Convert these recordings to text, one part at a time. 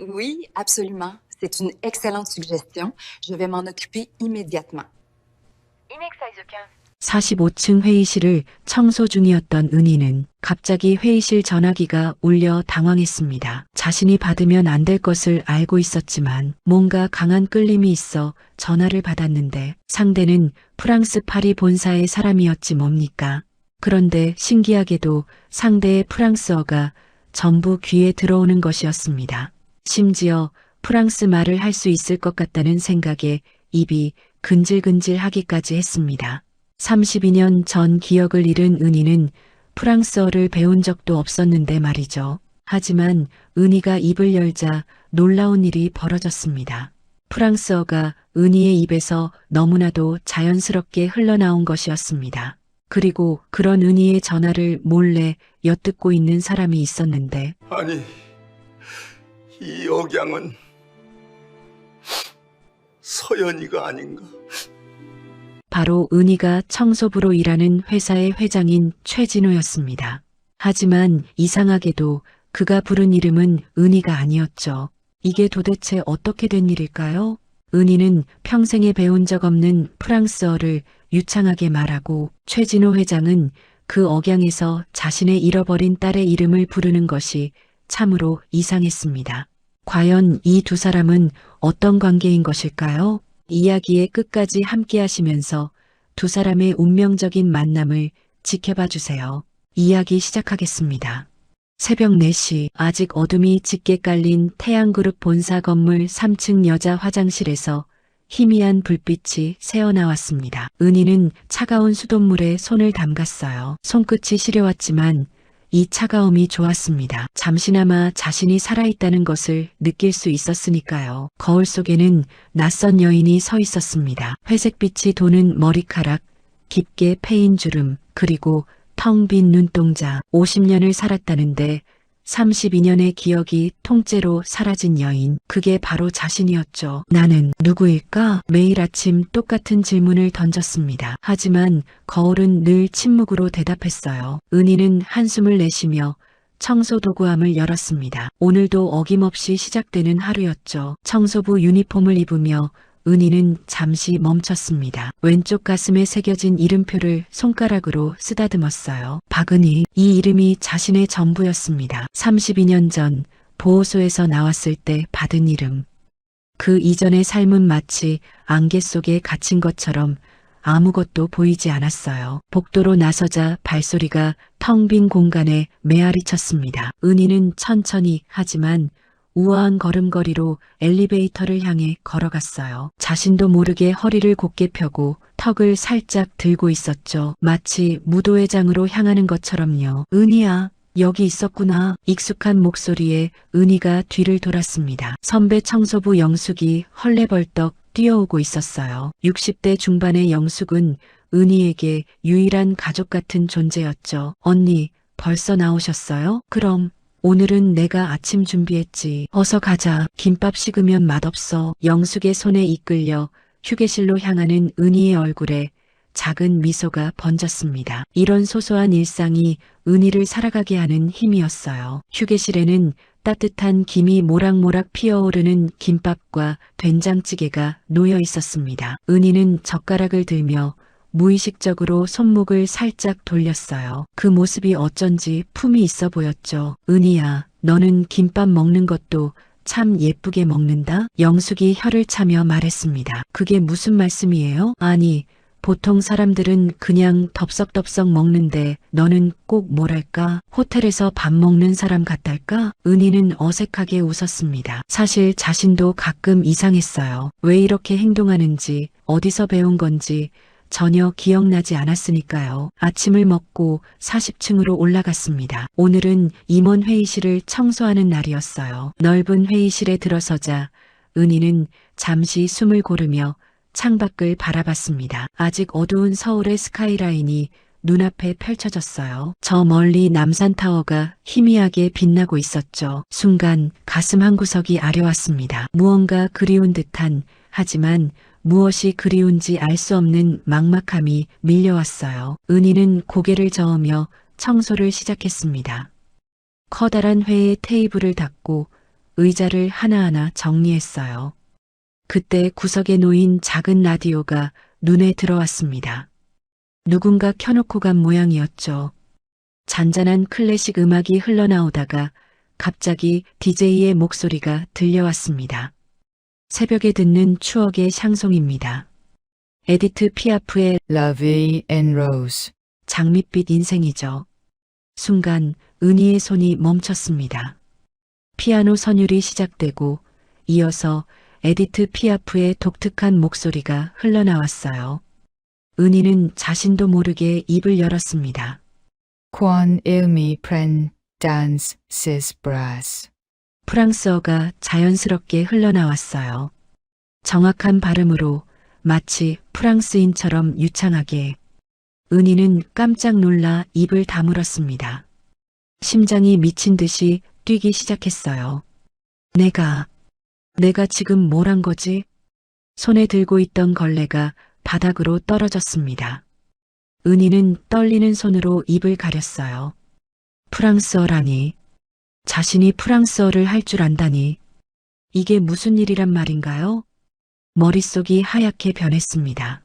Oui, absolument. C'est une excellente suggestion. Je vais m'en occuper immédiatement. 45층 회의실을 청소 중이었던 은희는 갑자기 회의실 전화기가 울려 당황했습니다. 자신이 받으면 안 될 것을 알고 있었지만 뭔가 강한 끌림이 있어 전화를 받았는데 상대는 프랑스 파리 본사의 사람이었지 뭡니까? 그런데 신기하게도 상대의 프랑스어가 전부 귀에 들어오는 것이었습니다. 심지어 프랑스 말을 할 수 있을 것 같다는 생각에 입이 근질근질하기까지 했습니다. 32년 전 기억을 잃은 은희는 프랑스어를 배운 적도 없었는데 말이죠. 하지만 은희가 입을 열자 놀라운 일이 벌어졌습니다. 프랑스어가 은희의 입에서 너무나도 자연스럽게 흘러나온 것이었습니다. 그리고 그런 은희의 전화를 몰래 엿듣고 있는 사람이 있었는데 아니, 이 억양은 서연이가 아닌가? 바로 은희가 청소부로 일하는 회사의 회장인 최진호였습니다. 하지만 이상하게도 그가 부른 이름은 은희가 아니었죠. 이게 도대체 어떻게 된 일일까요? 은희는 평생에 배운 적 없는 프랑스어를 유창하게 말하고 최진호 회장은 그 억양에서 자신의 잃어버린 딸의 이름을 부르는 것이 참으로 이상했습니다. 과연 이 두 사람은 어떤 관계인 것일까요? 이야기의 끝까지 함께 하시면서 두 사람의 운명적인 만남을 지켜봐 주세요. 이야기 시작하겠습니다. 새벽 4시 아직 어둠이 짙게 깔린 태양그룹 본사 건물 3층 여자 화장실에서 희미한 불빛이 새어나왔습니다. 은희는 차가운 수돗물에 손을 담갔어요. 손끝이 시려웠지만 이 차가움이 좋았습니다. 잠시나마 자신이 살아있다는 것을 느낄 수 있었으니까요. 거울 속에는 낯선 여인이 서 있었습니다. 회색빛이 도는 머리카락, 깊게 패인 주름, 그리고 텅 빈 눈동자. 50년을 살았다는데 32년의 기억이 통째로 사라진 여인. 그게 바로 자신이었죠. 나는 누구일까? 매일 아침 똑같은 질문을 던졌습니다. 하지만 거울은 늘 침묵으로 대답했어요. 은희는 한숨을 내쉬며 청소도구함을 열었습니다. 오늘도 어김없이 시작되는 하루였죠. 청소부 유니폼을 입으며 은희는 잠시 멈췄습니다. 왼쪽 가슴에 새겨진 이름표를 손가락으로 쓰다듬었어요. 박은희. 이 이름이 자신의 전부였습니다. 32년 전 보호소에서 나왔을 때 받은 이름. 그 이전의 삶은 마치 안개 속에 갇힌 것처럼 아무것도 보이지 않았어요. 복도로 나서자 발소리가 텅 빈 공간에 메아리 쳤습니다. 은희는 천천히 하지만 우아한 걸음걸이로 엘리베이터를 향해 걸어갔어요. 자신도 모르게 허리를 곧게 펴고 턱을 살짝 들고 있었죠. 마치 무도회장으로 향하는 것처럼요. 은희야, 여기 있었구나. 익숙한 목소리에 은희가 뒤를 돌았습니다. 선배 청소부 영숙이 헐레벌떡 뛰어오고 있었어요. 60대 중반의 영숙은 은희에게 유일한 가족 같은 존재였죠. 언니, 벌써 나오셨어요? 그럼 오늘은 내가 아침 준비했지. 어서 가자. 김밥 식으면 맛없어. 영숙의 손에 이끌려 휴게실로 향하는 은희의 얼굴에 작은 미소가 번졌습니다. 이런 소소한 일상이 은희를 살아가게 하는 힘이었어요. 휴게실에는 따뜻한 김이 모락모락 피어오르는 김밥과 된장찌개가 놓여 있었습니다. 은희는 젓가락을 들며 무의식적으로 손목을 살짝 돌렸어요. 그 모습이 어쩐지 품이 있어 보였죠. 은희야, 너는 김밥 먹는 것도 참 예쁘게 먹는다? 영숙이 혀를 차며 말했습니다. 그게 무슨 말씀이에요? 아니, 보통 사람들은 그냥 덥석덥석 먹는데 너는 꼭 뭐랄까? 호텔에서 밥 먹는 사람 같달까? 은희는 어색하게 웃었습니다. 사실 자신도 가끔 이상했어요. 왜 이렇게 행동하는지, 어디서 배운 건지 전혀 기억나지 않았으니까요. 아침을 먹고 40층으로 올라갔습니다. 오늘은 임원 회의실을 청소하는 날이었어요. 넓은 회의실에 들어서자 은희는 잠시 숨을 고르며 창밖을 바라봤습니다. 아직 어두운 서울의 스카이라인이 눈앞에 펼쳐졌어요. 저 멀리 남산타워가 희미하게 빛나고 있었죠. 순간 가슴 한구석이 아려왔습니다. 무언가 그리운 듯한, 하지만 무엇이 그리운지 알 수 없는 막막함이 밀려왔어요. 은희는 고개를 저으며 청소를 시작했습니다. 커다란 회의 테이블을 닦고 의자를 하나하나 정리했어요. 그때 구석에 놓인 작은 라디오가 눈에 들어왔습니다. 누군가 켜놓고 간 모양이었죠. 잔잔한 클래식 음악이 흘러나오다가 갑자기 DJ의 목소리가 들려왔습니다. 새벽에 듣는 추억의 샹송입니다. 에디트 피아프의 La Vie en Rose. 장밋빛 인생이죠. 순간 은희의 손이 멈췄습니다. 피아노 선율이 시작되고 이어서 에디트 피아프의 독특한 목소리가 흘러나왔어요. 은희는 자신도 모르게 입을 열었습니다. Quand il me prend dans ses bras. 프랑스어가 자연스럽게 흘러나왔어요. 정확한 발음으로 마치 프랑스인처럼 유창하게. 은희는 깜짝 놀라 입을 다물었습니다. 심장이 미친 듯이 뛰기 시작했어요. 내가 지금 뭘 한 거지? 손에 들고 있던 걸레가 바닥으로 떨어졌습니다. 은희는 떨리는 손으로 입을 가렸어요. 프랑스어라니. 자신이 프랑스어를 할 줄 안다니. 이게 무슨 일이란 말인가요? 머릿속이 하얗게 변했습니다.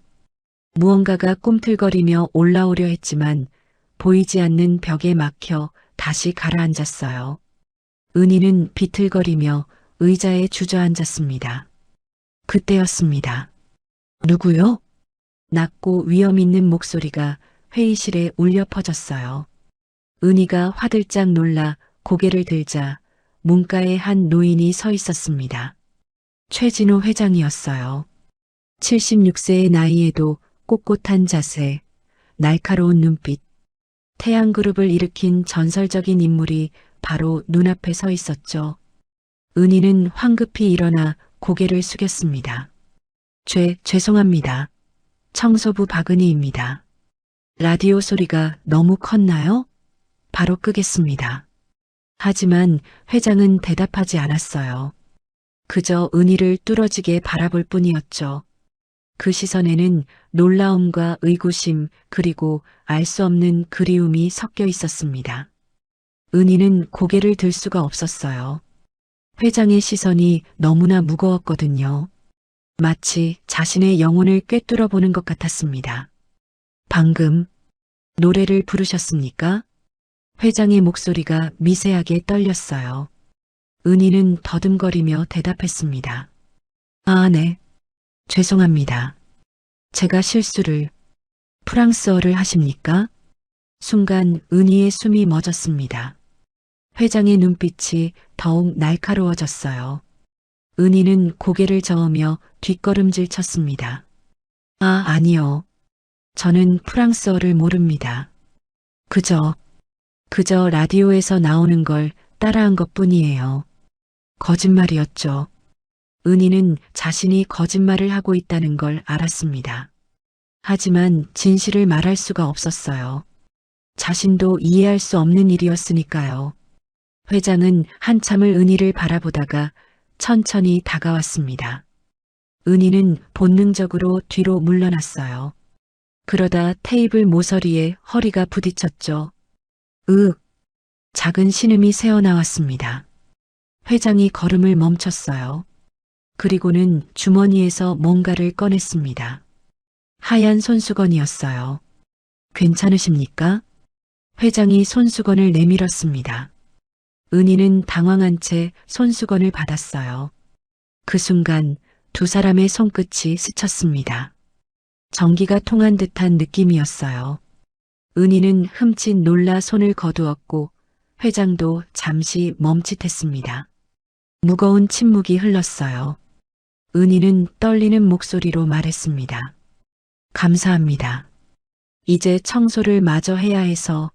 무언가가 꿈틀거리며 올라오려 했지만 보이지 않는 벽에 막혀 다시 가라앉았어요. 은희는 비틀거리며 의자에 주저앉았습니다. 그때였습니다. 누구요? 낮고 위험 있는 목소리가 회의실에 울려 퍼졌어요. 은희가 화들짝 놀라 고개를 들자 문가에 한 노인이 서 있었습니다. 최진호 회장이었어요. 76세의 나이에도 꼿꼿한 자세, 날카로운 눈빛, 태양그룹을 일으킨 전설적인 인물이 바로 눈앞에 서 있었죠. 은희는 황급히 일어나 고개를 숙였습니다. 죄송합니다. 청소부 박은희입니다. 라디오 소리가 너무 컸나요? 바로 끄겠습니다. 하지만 회장은 대답하지 않았어요. 그저 은희를 뚫어지게 바라볼 뿐이었죠. 그 시선에는 놀라움과 의구심 그리고 알 수 없는 그리움이 섞여 있었습니다. 은희는 고개를 들 수가 없었어요. 회장의 시선이 너무나 무거웠거든요. 마치 자신의 영혼을 꿰뚫어 보는 것 같았습니다. 방금 노래를 부르셨습니까? 회장의 목소리가 미세하게 떨렸어요. 은희는 더듬거리며 대답했습니다. 아, 네. 죄송합니다. 제가 실수를. 프랑스어를 하십니까? 순간 은희의 숨이 멎었습니다. 회장의 눈빛이 더욱 날카로워졌어요. 은희는 고개를 저으며 뒷걸음질 쳤습니다. 아, 아니요. 저는 프랑스어를 모릅니다. 그저 라디오에서 나오는 걸 따라한 것뿐이에요. 거짓말이었죠. 은희는 자신이 거짓말을 하고 있다는 걸 알았습니다. 하지만 진실을 말할 수가 없었어요. 자신도 이해할 수 없는 일이었으니까요. 회장은 한참을 은희를 바라보다가 천천히 다가왔습니다. 은희는 본능적으로 뒤로 물러났어요. 그러다 테이블 모서리에 허리가 부딪혔죠. 작은 신음이 새어나왔습니다. 회장이 걸음을 멈췄어요. 그리고는 주머니에서 뭔가를 꺼냈습니다. 하얀 손수건이었어요. 괜찮으십니까? 회장이 손수건을 내밀었습니다. 은희는 당황한 채 손수건을 받았어요. 그 순간 두 사람의 손끝이 스쳤습니다. 전기가 통한 듯한 느낌이었어요. 은희는 흠칫 놀라 손을 거두었고 회장도 잠시 멈칫했습니다. 무거운 침묵이 흘렀어요. 은희는 떨리는 목소리로 말했습니다. 감사합니다. 이제 청소를 마저 해야 해서.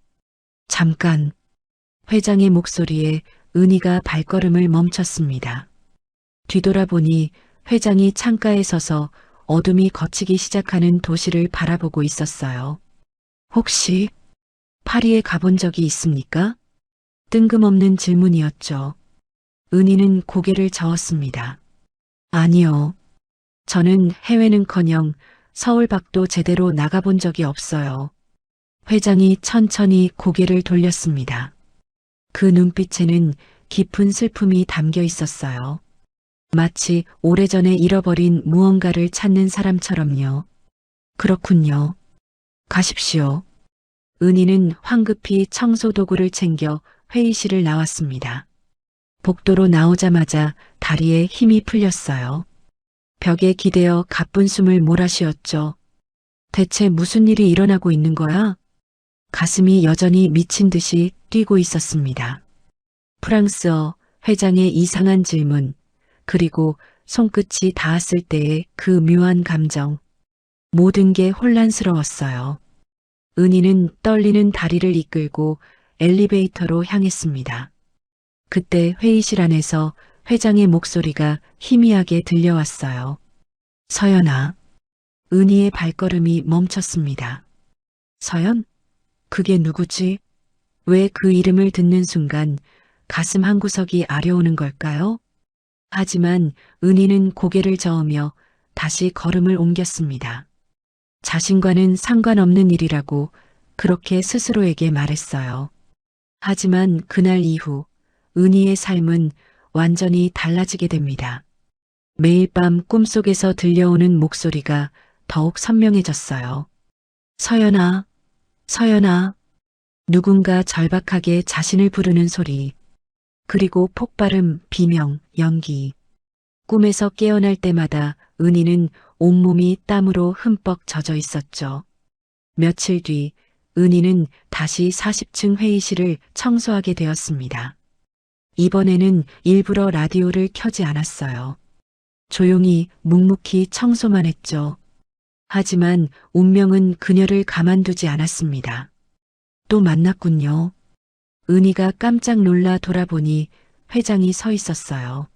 잠깐. 회장의 목소리에 은희가 발걸음을 멈췄습니다. 뒤돌아보니 회장이 창가에 서서 어둠이 걷히기 시작하는 도시를 바라보고 있었어요. 혹시 파리에 가본 적이 있습니까? 뜬금없는 질문이었죠. 은희는 고개를 저었습니다. 아니요. 저는 해외는커녕 서울 밖도 제대로 나가본 적이 없어요. 회장이 천천히 고개를 돌렸습니다. 그 눈빛에는 깊은 슬픔이 담겨 있었어요. 마치 오래전에 잃어버린 무언가를 찾는 사람처럼요. 그렇군요. 가십시오. 은희는 황급히 청소 도구를 챙겨 회의실을 나왔습니다. 복도로 나오자마자 다리에 힘이 풀렸어요. 벽에 기대어 가쁜 숨을 몰아쉬었죠. 대체 무슨 일이 일어나고 있는 거야? 가슴이 여전히 미친 듯이 뛰고 있었습니다. 프랑스어, 회장의 이상한 질문, 그리고 손끝이 닿았을 때의 그 묘한 감정. 모든 게 혼란스러웠어요. 은희는 떨리는 다리를 이끌고 엘리베이터로 향했습니다. 그때 회의실 안에서 회장의 목소리가 희미하게 들려왔어요. 서연아. 은희의 발걸음이 멈췄습니다. 서연? 그게 누구지? 왜 그 이름을 듣는 순간 가슴 한구석이 아려오는 걸까요? 하지만 은희는 고개를 저으며 다시 걸음을 옮겼습니다. 자신과는 상관없는 일이라고 그렇게 스스로에게 말했어요. 하지만 그날 이후 은희의 삶은 완전히 달라지게 됩니다. 매일 밤 꿈속에서 들려오는 목소리가 더욱 선명해졌어요. 서연아, 서연아. 누군가 절박하게 자신을 부르는 소리. 그리고 폭발음, 비명, 연기. 꿈에서 깨어날 때마다 은희는 온몸이 땀으로 흠뻑 젖어 있었죠. 며칠 뒤 은희는 다시 40층 회의실을 청소하게 되었습니다. 이번에는 일부러 라디오를 켜지 않았어요. 조용히 묵묵히 청소만 했죠. 하지만 운명은 그녀를 가만두지 않았습니다. 또 만났군요. 은희가 깜짝 놀라 돌아보니 회장이 서 있었어요.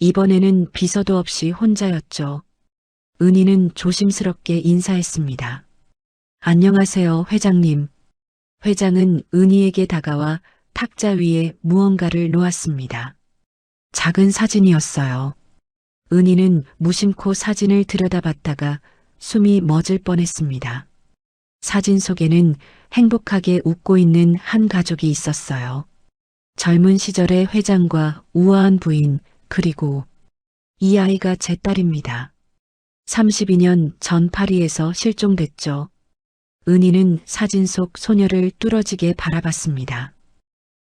이번에는 비서도 없이 혼자였죠. 은희는 조심스럽게 인사했습니다. 안녕하세요, 회장님. 회장은 은희에게 다가와 탁자 위에 무언가를 놓았습니다. 작은 사진이었어요. 은희는 무심코 사진을 들여다봤다가 숨이 멎을 뻔했습니다. 사진 속에는 행복하게 웃고 있는 한 가족이 있었어요. 젊은 시절의 회장과 우아한 부인, 그리고 이 아이가 제 딸입니다. 32년 전 파리에서 실종됐죠. 은희는 사진 속 소녀를 뚫어지게 바라봤습니다.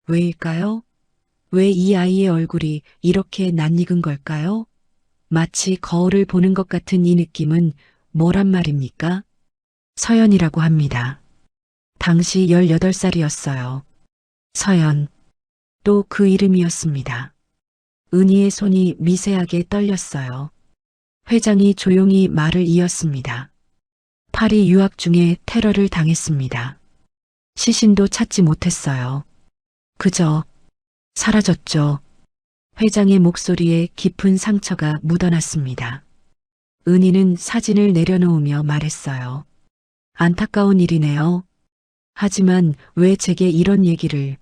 왜일까요? 왜 이 아이의 얼굴이 이렇게 낯익은 걸까요? 마치 거울을 보는 것 같은 이 느낌은 뭐란 말입니까? 서연이라고 합니다. 당시 18살이었어요. 서연. 또 그 이름이었습니다. 은희의 손이 미세하게 떨렸어요. 회장이 조용히 말을 이었습니다. 파리 유학 중에 테러를 당했습니다. 시신도 찾지 못했어요. 그저 사라졌죠. 회장의 목소리에 깊은 상처가 묻어났습니다. 은희는 사진을 내려놓으며 말했어요. 안타까운 일이네요. 하지만 왜 제게 이런 얘기를.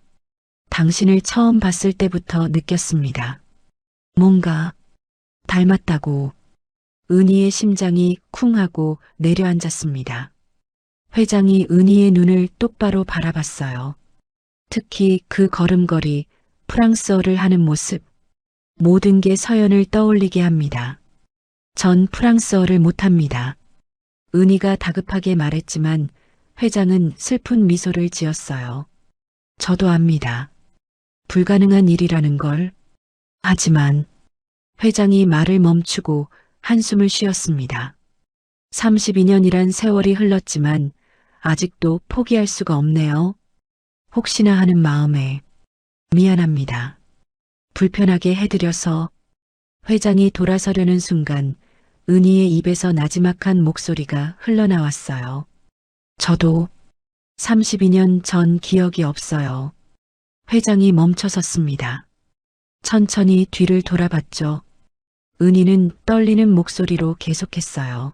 당신을 처음 봤을 때부터 느꼈습니다. 뭔가 닮았다고. 은희의 심장이 쿵 하고 내려앉았습니다. 회장이 은희의 눈을 똑바로 바라봤어요. 특히 그 걸음걸이, 프랑스어를 하는 모습, 모든 게 서연을 떠올리게 합니다. 전 프랑스어를 못합니다. 은희가 다급하게 말했지만 회장은 슬픈 미소를 지었어요. 저도 압니다. 불가능한 일이라는 걸. 하지만 회장이 말을 멈추고 한숨을 쉬었습니다. 32년이란 세월이 흘렀지만 아직도 포기할 수가 없네요. 혹시나 하는 마음에 미안합니다. 불편하게 해드려서. 회장이 돌아서려는 순간 은희의 입에서 나지막한 목소리가 흘러나왔어요. 저도 32년 전 기억이 없어요. 회장이 멈춰섰습니다. 천천히 뒤를 돌아봤죠. 은희는 떨리는 목소리로 계속했어요.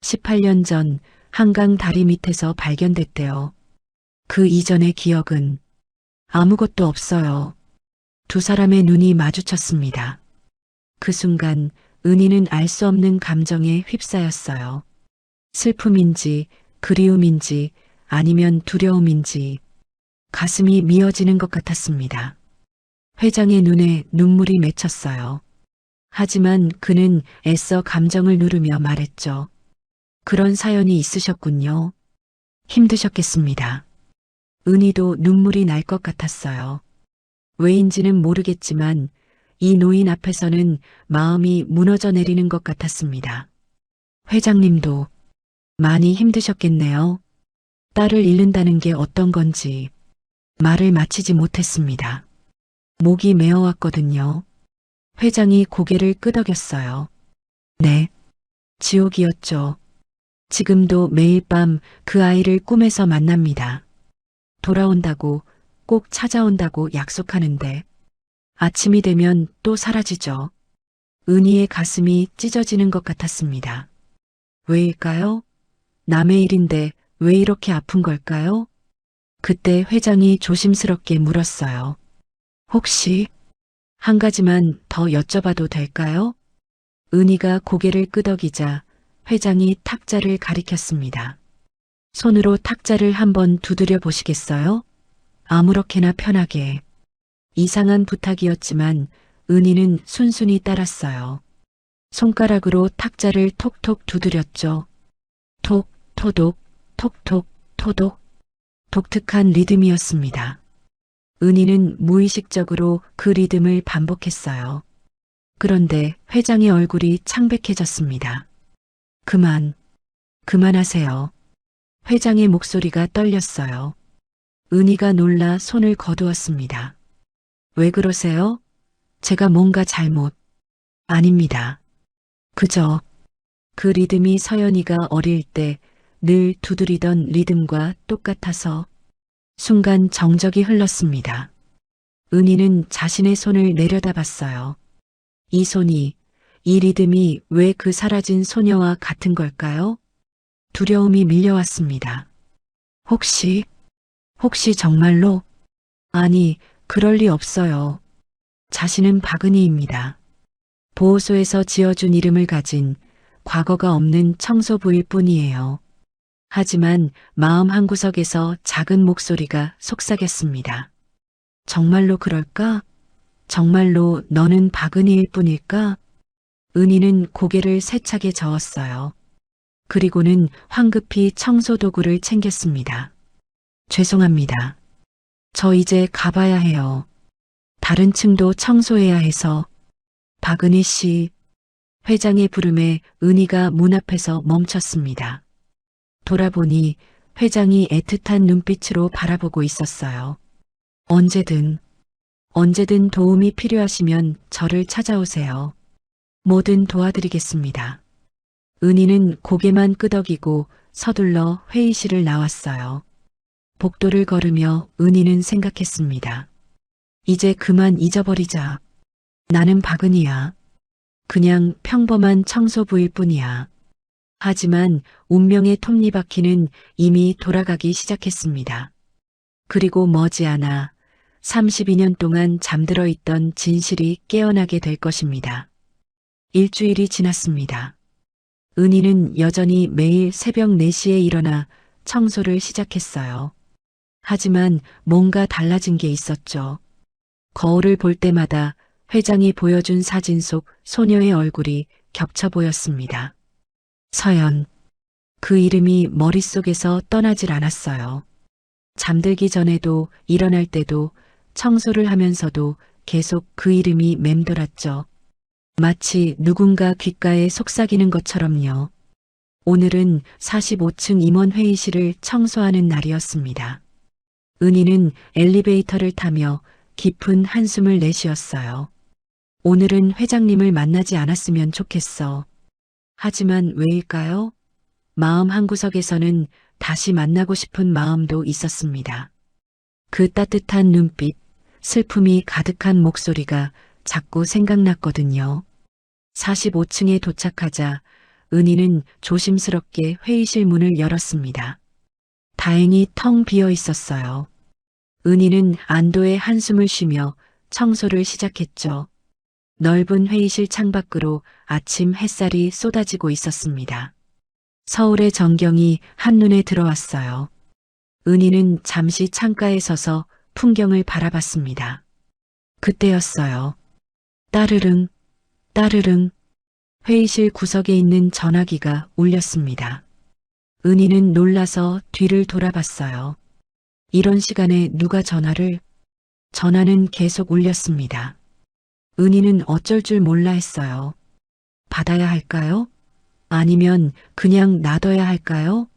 18년 전 한강 다리 밑에서 발견됐대요. 그 이전의 기억은 아무것도 없어요. 두 사람의 눈이 마주쳤습니다. 그 순간 은희는 알 수 없는 감정에 휩싸였어요. 슬픔인지 그리움인지 아니면 두려움인지 가슴이 미어지는 것 같았습니다. 회장의 눈에 눈물이 맺혔어요. 하지만 그는 애써 감정을 누르며 말했죠. 그런 사연이 있으셨군요. 힘드셨겠습니다. 은희도 눈물이 날 것 같았어요. 왜인지는 모르겠지만 이 노인 앞에서는 마음이 무너져 내리는 것 같았습니다. 회장님도 많이 힘드셨겠네요. 딸을 잃는다는 게 어떤 건지 말을 마치지 못했습니다. 목이 메어왔거든요. 회장이 고개를 끄덕였어요. 네, 지옥이었죠. 지금도 매일 밤 그 아이를 꿈에서 만납니다. 돌아온다고, 꼭 찾아온다고 약속하는데 아침이 되면 또 사라지죠. 은희의 가슴이 찢어지는 것 같았습니다. 왜일까요? 남의 일인데 왜 이렇게 아픈 걸까요? 그때 회장이 조심스럽게 물었어요. 혹시 한 가지만 더 여쭤봐도 될까요? 은희가 고개를 끄덕이자 회장이 탁자를 가리켰습니다. 손으로 탁자를 한번 두드려 보시겠어요? 아무렇게나 편하게. 이상한 부탁이었지만 은희는 순순히 따랐어요. 손가락으로 탁자를 톡톡 두드렸죠. 톡, 토독, 톡톡, 토독. 독특한 리듬이었습니다. 은희는 무의식적으로 그 리듬을 반복했어요. 그런데 회장의 얼굴이 창백해졌습니다. 그만하세요. 회장의 목소리가 떨렸어요. 은희가 놀라 손을 거두었습니다. 왜 그러세요? 제가 뭔가 잘못. 아닙니다. 그저 그 리듬이 서연이가 어릴 때 늘 두드리던 리듬과 똑같아서 순간 정적이 흘렀습니다. 은희는 자신의 손을 내려다봤어요. 이 손이, 이 리듬이 왜 그 사라진 소녀와 같은 걸까요? 두려움이 밀려왔습니다. 혹시 정말로? 아니, 그럴 리 없어요. 자신은 박은희입니다. 보호소에서 지어준 이름을 가진 과거가 없는 청소부일 뿐이에요. 하지만 마음 한구석에서 작은 목소리가 속삭였습니다. 정말로 그럴까? 정말로 너는 박은희일 뿐일까? 은희는 고개를 세차게 저었어요. 그리고는 황급히 청소도구를 챙겼습니다. 죄송합니다. 저 이제 가봐야 해요. 다른 층도 청소해야 해서. 박은희 씨, 회장의 부름에 은희가 문 앞에서 멈췄습니다. 돌아보니 회장이 애틋한 눈빛으로 바라보고 있었어요. 언제든 도움이 필요하시면 저를 찾아오세요. 뭐든 도와드리겠습니다. 은희는 고개만 끄덕이고 서둘러 회의실을 나왔어요. 복도를 걸으며 은희는 생각했습니다. 이제 그만 잊어버리자. 나는 박은희야. 그냥 평범한 청소부일 뿐이야. 하지만 운명의 톱니바퀴는 이미 돌아가기 시작했습니다. 그리고 머지않아 32년 동안 잠들어 있던 진실이 깨어나게 될 것입니다. 일주일이 지났습니다. 은희는 여전히 매일 새벽 4시에 일어나 청소를 시작했어요. 하지만 뭔가 달라진 게 있었죠. 거울을 볼 때마다 회장이 보여준 사진 속 소녀의 얼굴이 겹쳐 보였습니다. 서연. 그 이름이 머릿속에서 떠나질 않았어요. 잠들기 전에도 일어날 때도 청소를 하면서도 계속 그 이름이 맴돌았죠. 마치 누군가 귓가에 속삭이는 것처럼요. 오늘은 45층 임원 회의실을 청소하는 날이었습니다. 은희는 엘리베이터를 타며 깊은 한숨을 내쉬었어요. 오늘은 회장님을 만나지 않았으면 좋겠어. 하지만 왜일까요? 마음 한구석에서는 다시 만나고 싶은 마음도 있었습니다. 그 따뜻한 눈빛, 슬픔이 가득한 목소리가 자꾸 생각났거든요. 45층에 도착하자 은희는 조심스럽게 회의실 문을 열었습니다. 다행히 텅 비어 있었어요. 은희는 안도의 한숨을 쉬며 청소를 시작했죠. 넓은 회의실 창밖으로 아침 햇살이 쏟아지고 있었습니다. 서울의 전경이 한눈에 들어왔어요. 은희는 잠시 창가에 서서 풍경을 바라봤습니다. 그때였어요. 따르릉, 따르릉. 회의실 구석에 있는 전화기가 울렸습니다. 은희는 놀라서 뒤를 돌아봤어요. 이런 시간에 누가 전화를? 전화는 계속 울렸습니다. 은희는 어쩔 줄 몰라 했어요. 받아야 할까요? 아니면 그냥 놔둬야 할까요?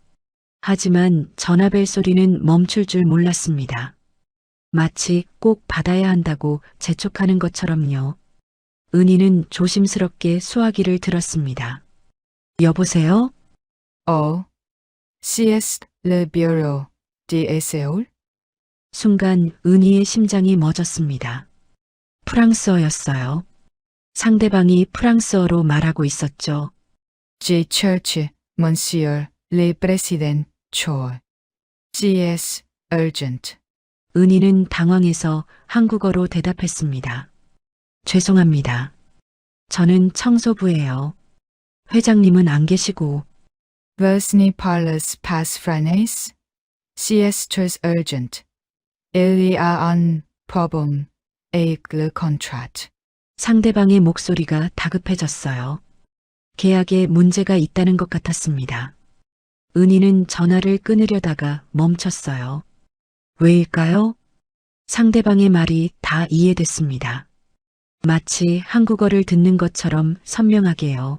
하지만 전화벨 소리는 멈출 줄 몰랐습니다. 마치 꼭 받아야 한다고 재촉하는 것처럼요. 은희는 조심스럽게 수화기를 들었습니다. 여보세요? Oh. CS Le Bureau d'Essai. 순간 은희의 심장이 멎었습니다. 프랑스어였어요. 상대방이 프랑스어로 말하고 있었죠. J. Church, Monsieur le Président Choi. CS Urgent. 은희는 당황해서 한국어로 대답했습니다. 죄송합니다. 저는 청소부예요. 회장님은 안 계시고. Versni parles pas franes. CS très urgent. Il y a un problème avec le contrat. 상대방의 목소리가 다급해졌어요. 계약에 문제가 있다는 것 같았습니다. 은희는 전화를 끊으려다가 멈췄어요. 왜일까요? 상대방의 말이 다 이해됐습니다. 마치 한국어를 듣는 것처럼 선명하게요.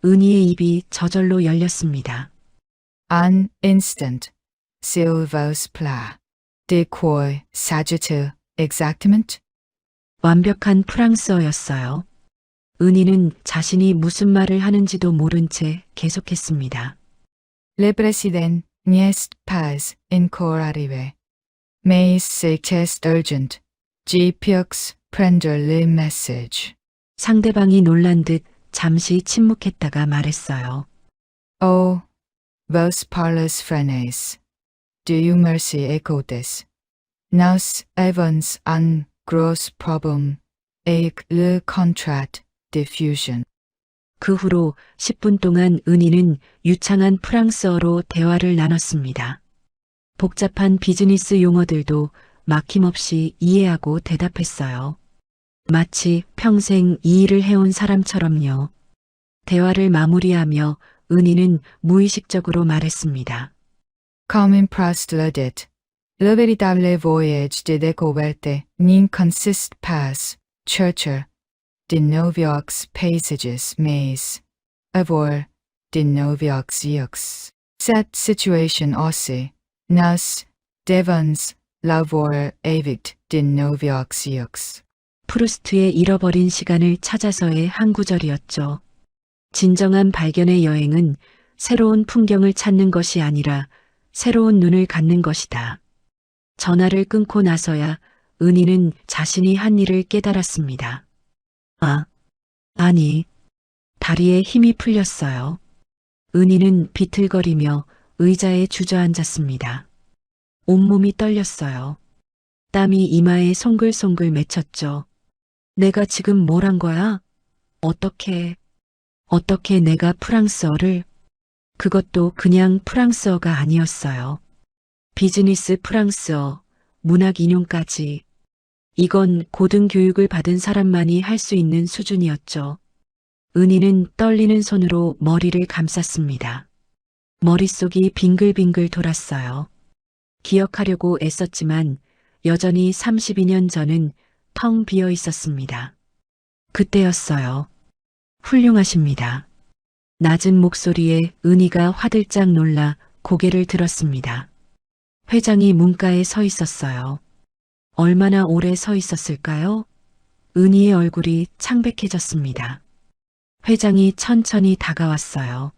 은희의 입이 저절로 열렸습니다. Un instant. S'il vous plaît. De quoi s'agit-il exactement? 완벽한 프랑스어였어요. 은희는 자신이 무슨 말을 하는지도 모른 채 계속했습니다. Le président n'est pas encore arrivé. Mais c'est urgent. Je peux prendre le message. 상대방이 놀란 듯 잠시 침묵했다가 말했어요. Oh, vos parles français. Do you merci écoutes? Nous avons un gros problème avec le contrat de fusion. 그 후로 10분 동안 은희는 유창한 프랑스어로 대화를 나눴습니다. 복잡한 비즈니스 용어들도 막힘없이 이해하고 대답했어요. 마치 평생 이 일을 해온 사람처럼요. 대화를 마무리하며 은희는 무의식적으로 말했습니다. Comme une phrase le dit. Le véritable voyage de découverte n'y consiste pas, chercher de nouveaux paysages mais avoir de nouveaux yeux. Cette situation aussi, nous devons l'avoir avec de nouveaux yeux. 프루스트의 잃어버린 시간을 찾아서의 한 구절이었죠. 진정한 발견의 여행은 새로운 풍경을 찾는 것이 아니라 새로운 눈을 갖는 것이다. 전화를 끊고 나서야 은희는 자신이 한 일을 깨달았습니다. 아니, 다리에 힘이 풀렸어요. 은희는 비틀거리며 의자에 주저앉았습니다. 온몸이 떨렸어요. 땀이 이마에 송글송글 맺혔죠. 내가 지금 뭘 한 거야? 어떻게 내가 프랑스어를? 그것도 그냥 프랑스어가 아니었어요. 비즈니스 프랑스어, 문학 인용까지. 이건 고등교육을 받은 사람만이 할 수 있는 수준이었죠. 은희는 떨리는 손으로 머리를 감쌌습니다. 머릿속이 빙글빙글 돌았어요. 기억하려고 애썼지만 여전히 32년 전은 텅 비어 있었습니다. 그때였어요. 훌륭하십니다. 낮은 목소리에 은희가 화들짝 놀라 고개를 들었습니다. 회장이 문가에 서 있었어요. 얼마나 오래 서 있었을까요? 은희의 얼굴이 창백해졌습니다. 회장이 천천히 다가왔어요.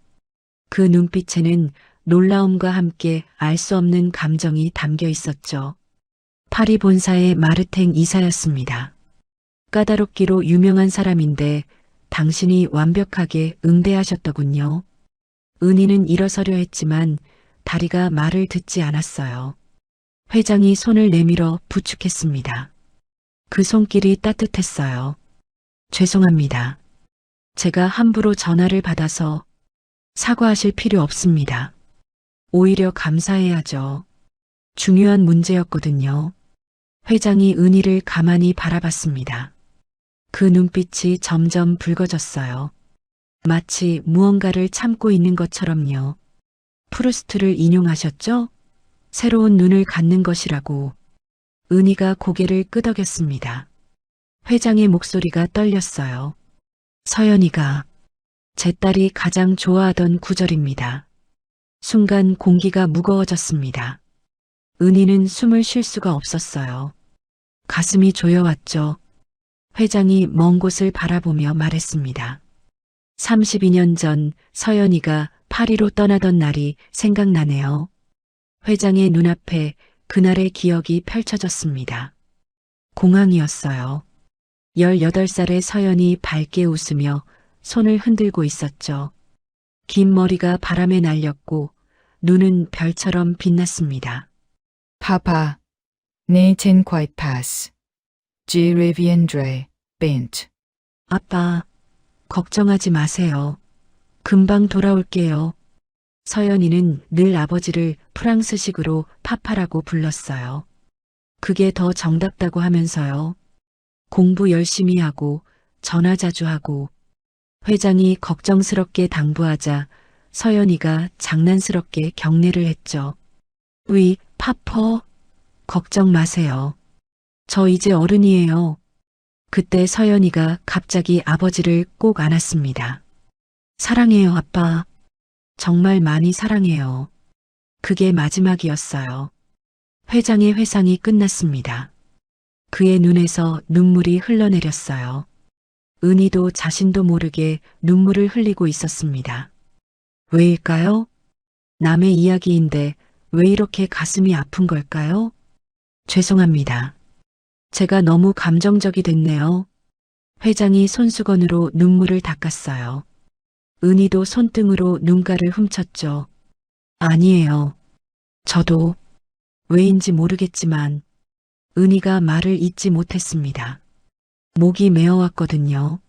그 눈빛에는 놀라움과 함께 알 수 없는 감정이 담겨 있었죠. 파리 본사의 마르탱 이사였습니다. 까다롭기로 유명한 사람인데 당신이 완벽하게 응대하셨더군요. 은희는 일어서려 했지만 다리가 말을 듣지 않았어요. 회장이 손을 내밀어 부축했습니다. 그 손길이 따뜻했어요. 죄송합니다. 제가 함부로 전화를 받아서 사과하실 필요 없습니다. 오히려 감사해야죠. 중요한 문제였거든요. 회장이 은희를 가만히 바라봤습니다. 그 눈빛이 점점 붉어졌어요. 마치 무언가를 참고 있는 것처럼요. 프루스트를 인용하셨죠? 새로운 눈을 갖는 것이라고. 은희가 고개를 끄덕였습니다. 회장의 목소리가 떨렸어요. 서연이가 제 딸이 가장 좋아하던 구절입니다. 순간 공기가 무거워졌습니다. 은희는 숨을 쉴 수가 없었어요. 가슴이 조여왔죠. 회장이 먼 곳을 바라보며 말했습니다. 32년 전 서연이가 파리로 떠나던 날이 생각나네요. 회장의 눈앞에 그날의 기억이 펼쳐졌습니다. 공항이었어요. 18살의 서연이 밝게 웃으며 손을 흔들고 있었죠. 긴 머리가 바람에 날렸고 눈은 별처럼 빛났습니다. Papa. Nathan quite pass. G. reviendrai. Bent. 아빠, 걱정하지 마세요. 금방 돌아올게요. 서연이는 늘 아버지를 프랑스식으로 파파라고 불렀어요. 그게 더 정답다고 하면서요. 공부 열심히 하고 전화 자주 하고. 회장이 걱정스럽게 당부하자 서연이가 장난스럽게 경례를 했죠. 위, 파퍼, 걱정 마세요. 저 이제 어른이에요. 그때 서연이가 갑자기 아버지를 꼭 안았습니다. 사랑해요, 아빠. 정말 많이 사랑해요. 그게 마지막이었어요. 회장의 회상이 끝났습니다. 그의 눈에서 눈물이 흘러내렸어요. 은희도 자신도 모르게 눈물을 흘리고 있었습니다. 왜일까요? 남의 이야기인데 왜 이렇게 가슴이 아픈 걸까요? 죄송합니다. 제가 너무 감정적이 됐네요. 회장이 손수건으로 눈물을 닦았어요. 은희도 손등으로 눈가를 훔쳤죠. 아니에요. 저도 왜인지 모르겠지만 은희가 말을 잇지 못했습니다. 목이 메어왔거든요.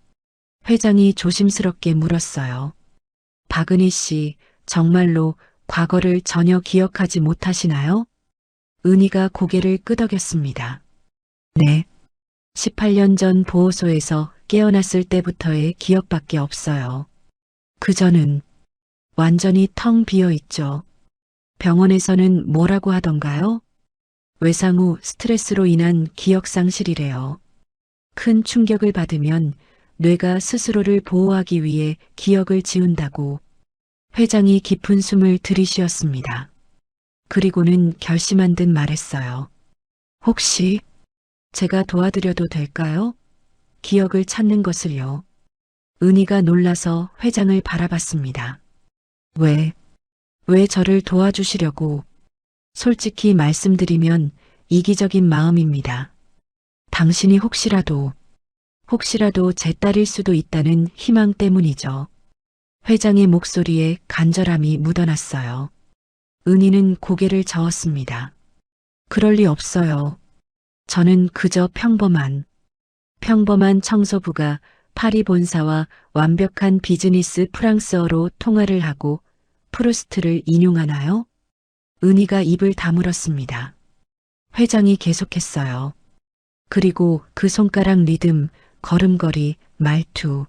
회장이 조심스럽게 물었어요. 박은희 씨, 정말로 과거를 전혀 기억하지 못하시나요? 은희가 고개를 끄덕였습니다. 네. 18년 전 보호소에서 깨어났을 때부터의 기억밖에 없어요. 그전은 완전히 텅 비어 있죠. 병원에서는 뭐라고 하던가요? 외상 후 스트레스로 인한 기억 상실이래요. 큰 충격을 받으면 뇌가 스스로를 보호하기 위해 기억을 지운다고. 회장이 깊은 숨을 들이쉬었습니다. 그리고는 결심한 듯 말했어요. 혹시 제가 도와드려도 될까요? 기억을 찾는 것을요. 은희가 놀라서 회장을 바라봤습니다. 왜 저를 도와주시려고? 솔직히 말씀드리면 이기적인 마음입니다. 당신이 혹시라도 제 딸일 수도 있다는 희망 때문이죠. 회장의 목소리에 간절함이 묻어났어요. 은희는 고개를 저었습니다. 그럴 리 없어요. 저는 그저 평범한 청소부가 파리 본사와 완벽한 비즈니스 프랑스어로 통화를 하고 프루스트를 인용하나요? 은희가 입을 다물었습니다. 회장이 계속했어요. 그리고 그 손가락 리듬, 걸음걸이, 말투,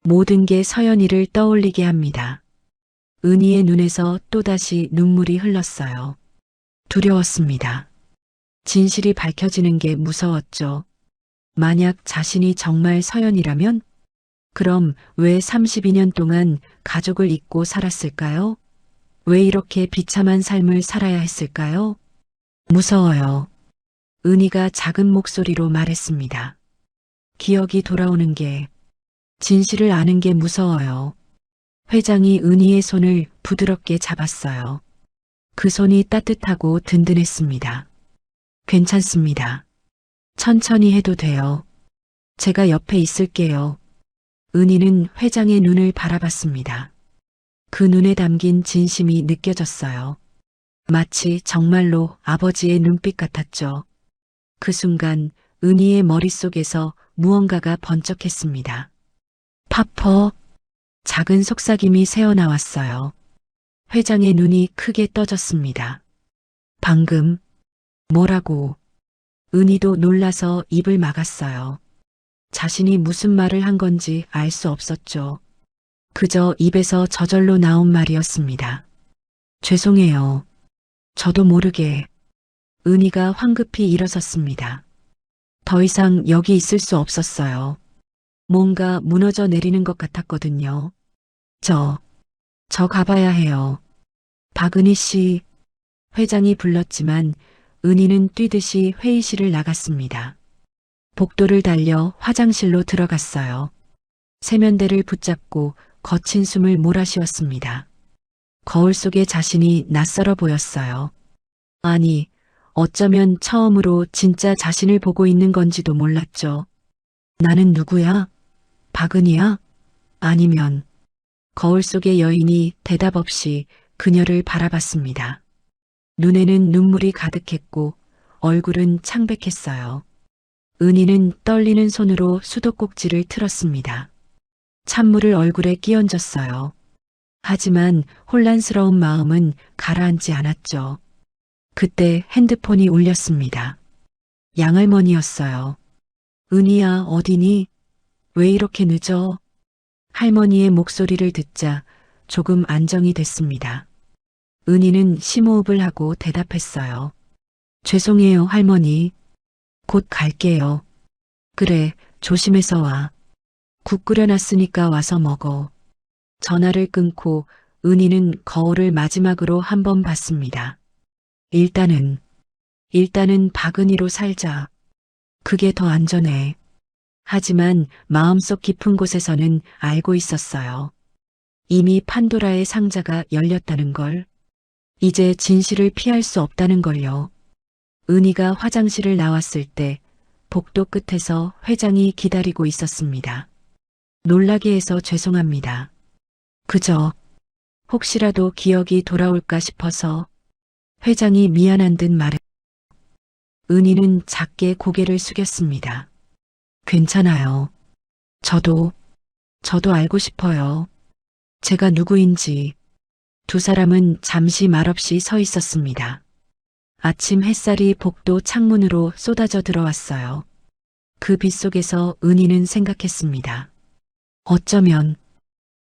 모든 게 서연이를 떠올리게 합니다. 은희의 눈에서 또다시 눈물이 흘렀어요. 두려웠습니다. 진실이 밝혀지는 게 무서웠죠. 만약 자신이 정말 서연이라면? 그럼 왜 32년 동안 가족을 잊고 살았을까요? 왜 이렇게 비참한 삶을 살아야 했을까요? 무서워요. 은희가 작은 목소리로 말했습니다. 기억이 돌아오는 게, 진실을 아는 게 무서워요. 회장이 은희의 손을 부드럽게 잡았어요. 그 손이 따뜻하고 든든했습니다. 괜찮습니다. 천천히 해도 돼요. 제가 옆에 있을게요. 은희는 회장의 눈을 바라봤습니다. 그 눈에 담긴 진심이 느껴졌어요. 마치 정말로 아버지의 눈빛 같았죠. 그 순간 은희의 머릿속에서 무언가가 번쩍했습니다. 파퍼, 작은 속삭임이 새어나왔어요. 회장의 눈이 크게 떠졌습니다. 방금, 뭐라고? 은희도 놀라서 입을 막았어요. 자신이 무슨 말을 한 건지 알 수 없었죠. 그저 입에서 저절로 나온 말이었습니다. 죄송해요. 저도 모르게. 은희가 황급히 일어섰습니다. 더 이상 여기 있을 수 없었어요. 뭔가 무너져 내리는 것 같았거든요. 저 가봐야 해요. 박은희 씨, 회장이 불렀지만 은희는 뛰듯이 회의실을 나갔습니다. 복도를 달려 화장실로 들어갔어요. 세면대를 붙잡고 거친 숨을 몰아쉬었습니다. 거울 속에 자신이 낯설어 보였어요. 아니, 어쩌면 처음으로 진짜 자신을 보고 있는 건지도 몰랐죠. 나는 누구야? 박은희야? 아니면 거울 속의 여인이 대답 없이 그녀를 바라봤습니다. 눈에는 눈물이 가득했고 얼굴은 창백했어요. 은희는 떨리는 손으로 수도꼭지를 틀었습니다. 찬물을 얼굴에 끼얹었어요. 하지만 혼란스러운 마음은 가라앉지 않았죠. 그때 핸드폰이 울렸습니다. 양할머니였어요. 은희야, 어디니? 왜 이렇게 늦어? 할머니의 목소리를 듣자 조금 안정이 됐습니다. 은희는 심호흡을 하고 대답했어요. 죄송해요, 할머니. 곧 갈게요. 그래, 조심해서 와. 국 끓여놨으니까 와서 먹어. 전화를 끊고 은희는 거울을 마지막으로 한 번 봤습니다. 일단은 박은희로 살자. 그게 더 안전해. 하지만 마음속 깊은 곳에서는 알고 있었어요. 이미 판도라의 상자가 열렸다는 걸. 이제 진실을 피할 수 없다는 걸요. 은희가 화장실을 나왔을 때 복도 끝에서 회장이 기다리고 있었습니다. 놀라게 해서 죄송합니다. 그저 혹시라도 기억이 돌아올까 싶어서. 회장이 미안한 듯 말했. 은희는 작게 고개를 숙였습니다. 괜찮아요. 저도 알고 싶어요. 제가 누구인지. 두 사람은 잠시 말없이 서 있었습니다. 아침 햇살이 복도 창문으로 쏟아져 들어왔어요. 그 빛 속에서 은희는 생각했습니다.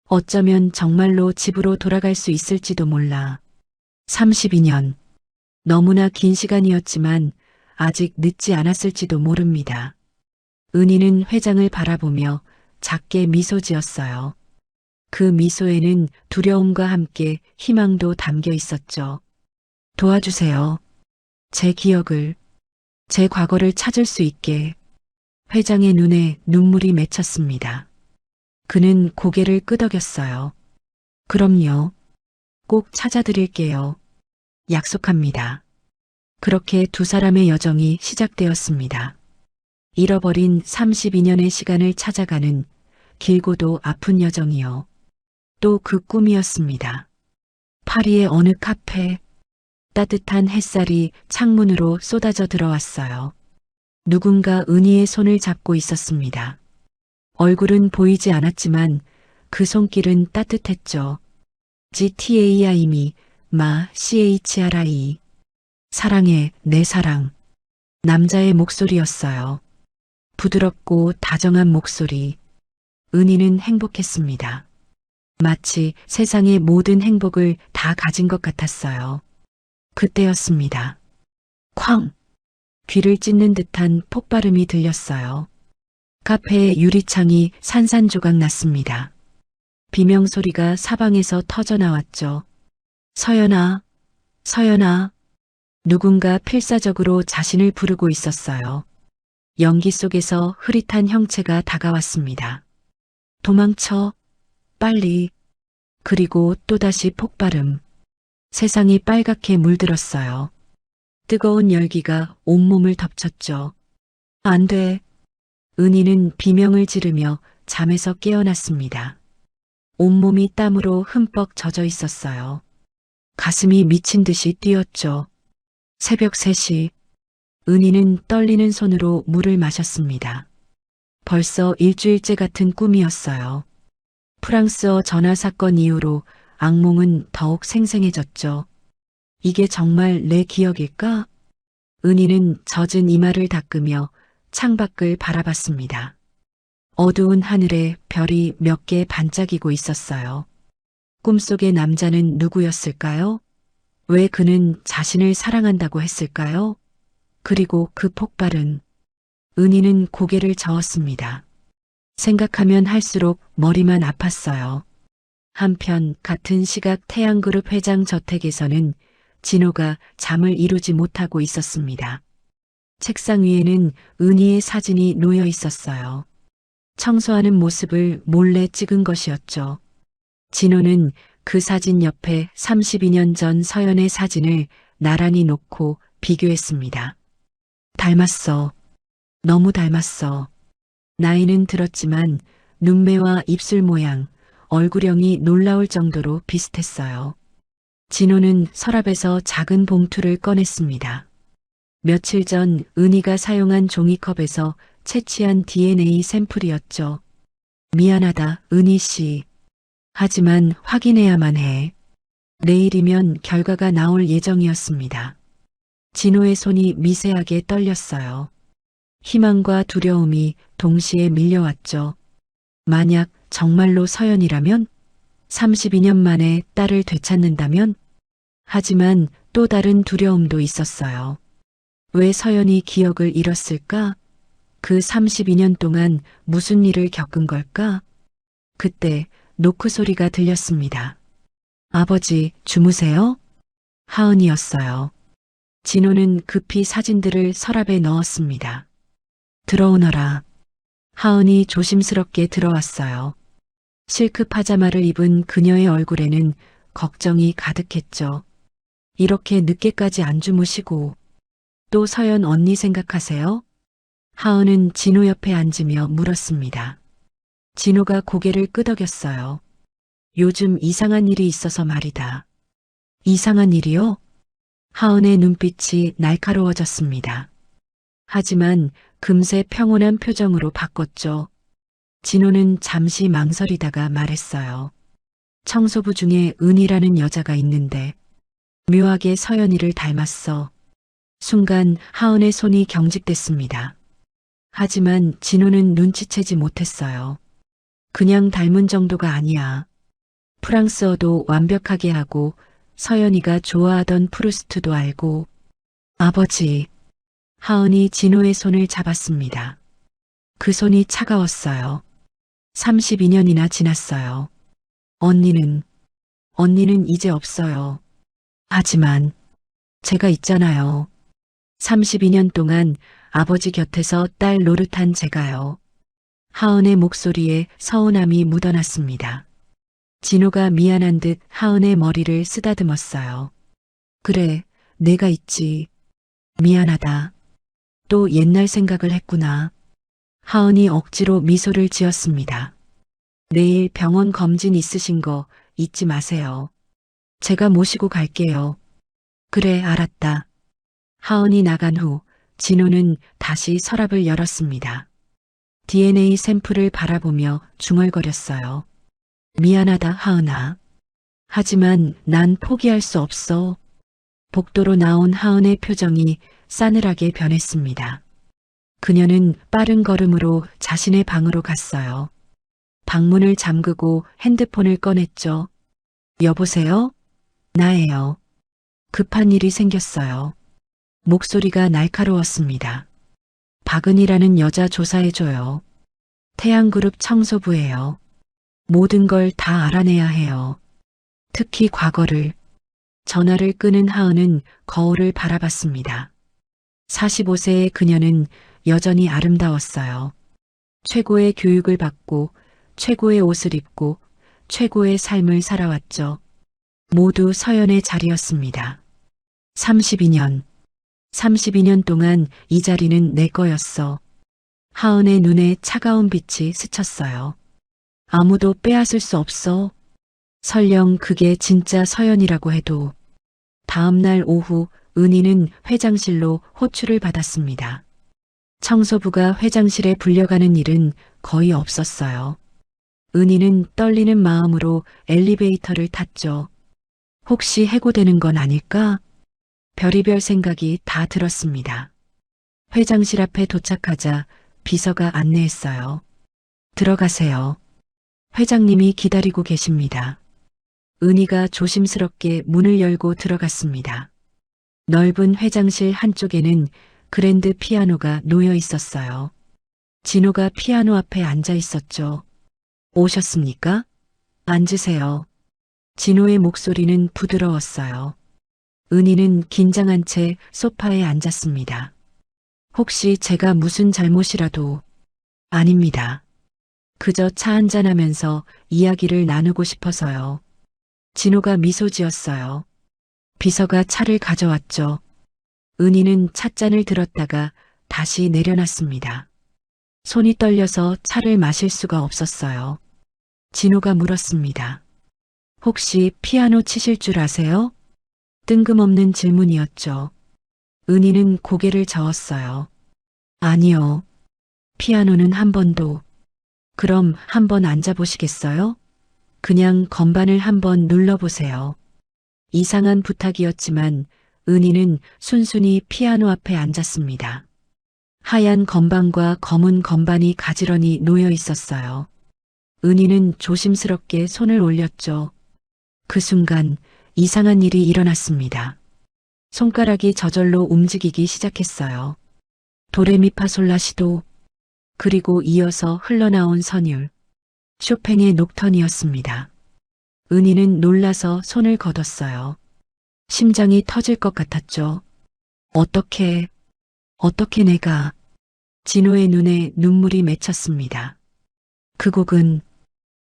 어쩌면 정말로 집으로 돌아갈 수 있을지도 몰라. 32년. 너무나 긴 시간이었지만 아직 늦지 않았을지도 모릅니다. 은희는 회장을 바라보며 작게 미소 지었어요. 그 미소에는 두려움과 함께 희망도 담겨 있었죠. 도와주세요. 제 기억을, 제 과거를 찾을 수 있게. 회장의 눈에 눈물이 맺혔습니다. 그는 고개를 끄덕였어요. 그럼요. 꼭 찾아드릴게요. 약속합니다. 그렇게 두 사람의 여정이 시작되었습니다. 잃어버린 32년의 시간을 찾아가는 길고도 아픈 여정이요. 또 그 꿈이었습니다. 파리의 어느 카페. 따뜻한 햇살이 창문으로 쏟아져 들어왔어요. 누군가 은희의 손을 잡고 있었습니다. 얼굴은 보이지 않았지만 그 손길은 따뜻했죠. GTAI미 마 CHRI. 사랑해, 내 사랑. 남자의 목소리였어요. 부드럽고 다정한 목소리. 은희는 행복했습니다. 마치 세상의 모든 행복을 다 가진 것 같았어요. 그때였습니다. 쾅! 귀를 찢는 듯한 폭발음이 들렸어요. 카페의 유리창이 산산조각 났습니다. 비명 소리가 사방에서 터져 나왔죠. 서연아, 서연아. 누군가 필사적으로 자신을 부르고 있었어요. 연기 속에서 흐릿한 형체가 다가왔습니다. 도망쳐, 빨리. 그리고 또다시 폭발음. 세상이 빨갛게 물들었어요. 뜨거운 열기가 온몸을 덮쳤죠. 안 돼. 은희는 비명을 지르며 잠에서 깨어났습니다. 온몸이 땀으로 흠뻑 젖어 있었어요. 가슴이 미친 듯이 뛰었죠. 새벽 3시. 은희는 떨리는 손으로 물을 마셨습니다. 벌써 일주일째 같은 꿈이었어요. 프랑스어 전화 사건 이후로 악몽은 더욱 생생해졌죠. 이게 정말 내 기억일까? 은희는 젖은 이마를 닦으며 창밖을 바라봤습니다. 어두운 하늘에 별이 몇 개 반짝이고 있었어요. 꿈속의 남자는 누구였을까요? 왜 그는 자신을 사랑한다고 했을까요? 그리고 그 폭발은 은희는 고개를 저었습니다. 생각하면 할수록 머리만 아팠어요. 한편 같은 시각 태양그룹 회장 저택에서는 진호가 잠을 이루지 못하고 있었습니다. 책상 위에는 은희의 사진이 놓여 있었어요. 청소하는 모습을 몰래 찍은 것이었죠. 진호는 그 사진 옆에 32년 전 서연의 사진을 나란히 놓고 비교했습니다. 닮았어. 너무 닮았어. 나이는 들었지만 눈매와 입술 모양, 얼굴형이 놀라울 정도로 비슷했어요. 진호는 서랍에서 작은 봉투를 꺼냈습니다. 며칠 전 은희가 사용한 종이컵에서 채취한 DNA 샘플이었죠. 미안하다, 은희 씨. 하지만 확인해야만 해. 내일이면 결과가 나올 예정이었습니다. 진호의 손이 미세하게 떨렸어요. 희망과 두려움이 동시에 밀려왔죠. 만약 정말로 서연이라면? 32년 만에 딸을 되찾는다면? 하지만 또 다른 두려움도 있었어요. 왜 서연이 기억을 잃었을까? 그 32년 동안 무슨 일을 겪은 걸까? 그때 노크 소리가 들렸습니다. 아버지, 주무세요? 하은이었어요. 진호는 급히 사진들을 서랍에 넣었습니다. 들어오너라. 하은이 조심스럽게 들어왔어요. 실크 파자마를 입은 그녀의 얼굴에는 걱정이 가득했죠. 이렇게 늦게까지 안 주무시고 또 서연 언니 생각하세요? 하은은 진호 옆에 앉으며 물었습니다. 진호가 고개를 끄덕였어요. 요즘 이상한 일이 있어서 말이다. 이상한 일이요? 하은의 눈빛이 날카로워졌습니다. 하지만 금세 평온한 표정으로 바꿨죠. 진호는 잠시 망설이다가 말했어요. 청소부 중에 은희라는 여자가 있는데 묘하게 서연이를 닮았어. 순간 하은의 손이 경직됐습니다. 하지만 진호는 눈치채지 못했어요. 그냥 닮은 정도가 아니야. 프랑스어도 완벽하게 하고 서연이가 좋아하던 프루스트도 알고. 아버지. 하은이 진호의 손을 잡았습니다. 그 손이 차가웠어요. 32년이나 지났어요. 언니는 이제 없어요. 하지만 제가 있잖아요. 32년 동안 아버지 곁에서 딸 노릇한 제가요. 하은의 목소리에 서운함이 묻어났습니다. 진호가 미안한 듯 하은의 머리를 쓰다듬었어요. 그래, 내가 있지. 미안하다. 또 옛날 생각을 했구나. 하은이 억지로 미소를 지었습니다. 내일 병원 검진 있으신 거 잊지 마세요. 제가 모시고 갈게요. 그래, 알았다. 하은이 나간 후 진호는 다시 서랍을 열었습니다. DNA 샘플을 바라보며 중얼거렸어요. 미안하다, 하은아. 하지만 난 포기할 수 없어. 복도로 나온 하은의 표정이 싸늘하게 변했습니다. 그녀는 빠른 걸음으로 자신의 방으로 갔어요. 방문을 잠그고 핸드폰을 꺼냈죠. 여보세요? 나예요. 급한 일이 생겼어요. 목소리가 날카로웠습니다. 박은이라는 여자 조사해줘요. 태양그룹 청소부예요. 모든 걸 다 알아내야 해요. 특히 과거를. 전화를 끄는 하은은 거울을 바라봤습니다. 45세의 그녀는 여전히 아름다웠어요. 최고의 교육을 받고 최고의 옷을 입고 최고의 삶을 살아왔죠. 모두 서연의 자리였습니다. 32년 동안 이 자리는 내 거였어. 하은의 눈에 차가운 빛이 스쳤어요. 아무도 빼앗을 수 없어. 설령 그게 진짜 서연이라고 해도. 다음 날 오후 은희는 회장실로 호출을 받았습니다. 청소부가 회장실에 불려가는 일은 거의 없었어요. 은희는 떨리는 마음으로 엘리베이터를 탔죠. 혹시 해고되는 건 아닐까? 별의별 생각이 다 들었습니다. 회장실 앞에 도착하자 비서가 안내했어요. 들어가세요. 회장님이 기다리고 계십니다. 은희가 조심스럽게 문을 열고 들어갔습니다. 넓은 회장실 한쪽에는 그랜드 피아노가 놓여 있었어요. 진호가 피아노 앞에 앉아 있었죠. 오셨습니까? 앉으세요. 진호의 목소리는 부드러웠어요. 은희는 긴장한 채 소파에 앉았습니다. 혹시 제가 무슨 잘못이라도... 아닙니다. 그저 차 한잔하면서 이야기를 나누고 싶어서요. 진호가 미소 지었어요. 비서가 차를 가져왔죠. 은희는 찻잔을 들었다가 다시 내려놨습니다. 손이 떨려서 차를 마실 수가 없었어요. 진호가 물었습니다. 혹시 피아노 치실 줄 아세요? 뜬금없는 질문이었죠. 은희는 고개를 저었어요. 아니요. 피아노는 한 번도. 그럼 한번 앉아보시겠어요? 그냥 건반을 한번 눌러보세요. 이상한 부탁이었지만 은희는 순순히 피아노 앞에 앉았습니다. 하얀 건반과 검은 건반이 가지런히 놓여 있었어요. 은희는 조심스럽게 손을 올렸죠. 그 순간 이상한 일이 일어났습니다. 손가락이 저절로 움직이기 시작했어요. 도레미파솔라시도, 그리고 이어서 흘러나온 선율. 쇼팽의 녹턴이었습니다. 은희는 놀라서 손을 걷었어요. 심장이 터질 것 같았죠. 어떻게 내가... 진호의 눈에 눈물이 맺혔습니다. 그 곡은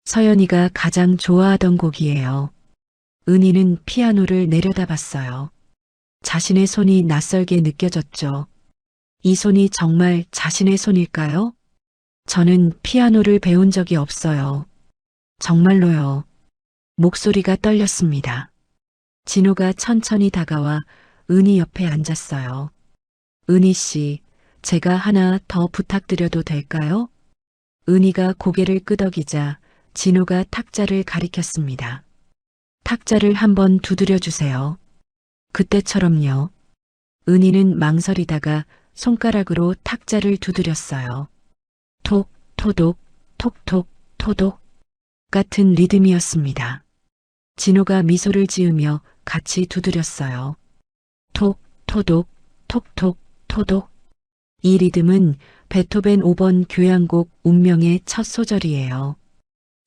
서연이가 가장 좋아하던 곡이에요. 은희는 피아노를 내려다봤어요. 자신의 손이 낯설게 느껴졌죠. 이 손이 정말 자신의 손일까요? 저는 피아노를 배운 적이 없어요. 정말로요. 목소리가 떨렸습니다. 진호가 천천히 다가와 은희 옆에 앉았어요. 은희 씨, 제가 하나 더 부탁드려도 될까요? 은희가 고개를 끄덕이자 진호가 탁자를 가리켰습니다. 탁자를 한번 두드려 주세요. 그때처럼요. 은희는 망설이다가 손가락으로 탁자를 두드렸어요. 톡, 토독, 톡톡, 토독 같은 리듬이었습니다. 진호가 미소를 지으며 같이 두드렸어요. 톡, 토독, 톡톡, 토독. 이 리듬은 베토벤 5번 교향곡 운명의 첫 소절이에요.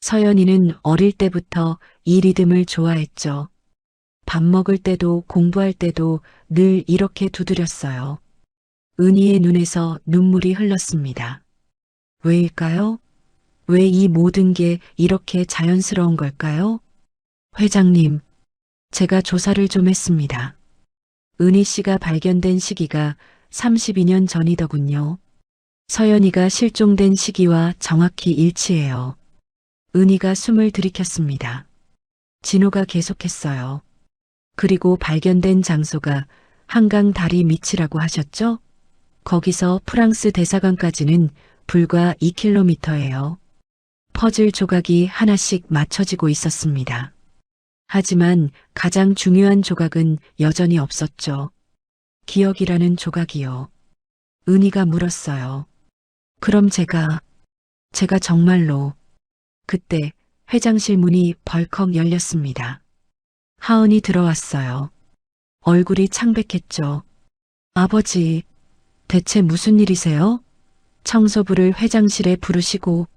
서연이는 어릴 때부터 이 리듬을 좋아했죠. 밥 먹을 때도 공부할 때도 늘 이렇게 두드렸어요. 은희의 눈에서 눈물이 흘렀습니다. 왜일까요? 왜 이 모든 게 이렇게 자연스러운 걸까요? 회장님, 제가 조사를 좀 했습니다. 은희 씨가 발견된 시기가 32년 전이더군요. 서연이가 실종된 시기와 정확히 일치해요. 은희가 숨을 들이켰습니다. 진호가 계속했어요. 그리고 발견된 장소가 한강 다리 밑이라고 하셨죠? 거기서 프랑스 대사관까지는 불과 2km예요. 퍼즐 조각이 하나씩 맞춰지고 있었습니다. 하지만 가장 중요한 조각은 여전히 없었죠. 기억이라는 조각이요. 은희가 물었어요. 그럼 제가 정말로... 그때 회장실 문이 벌컥 열렸습니다. 하은이 들어왔어요. 얼굴이 창백했죠. 아버지, 대체 무슨 일이세요? 청소부를 회장실에 부르시고.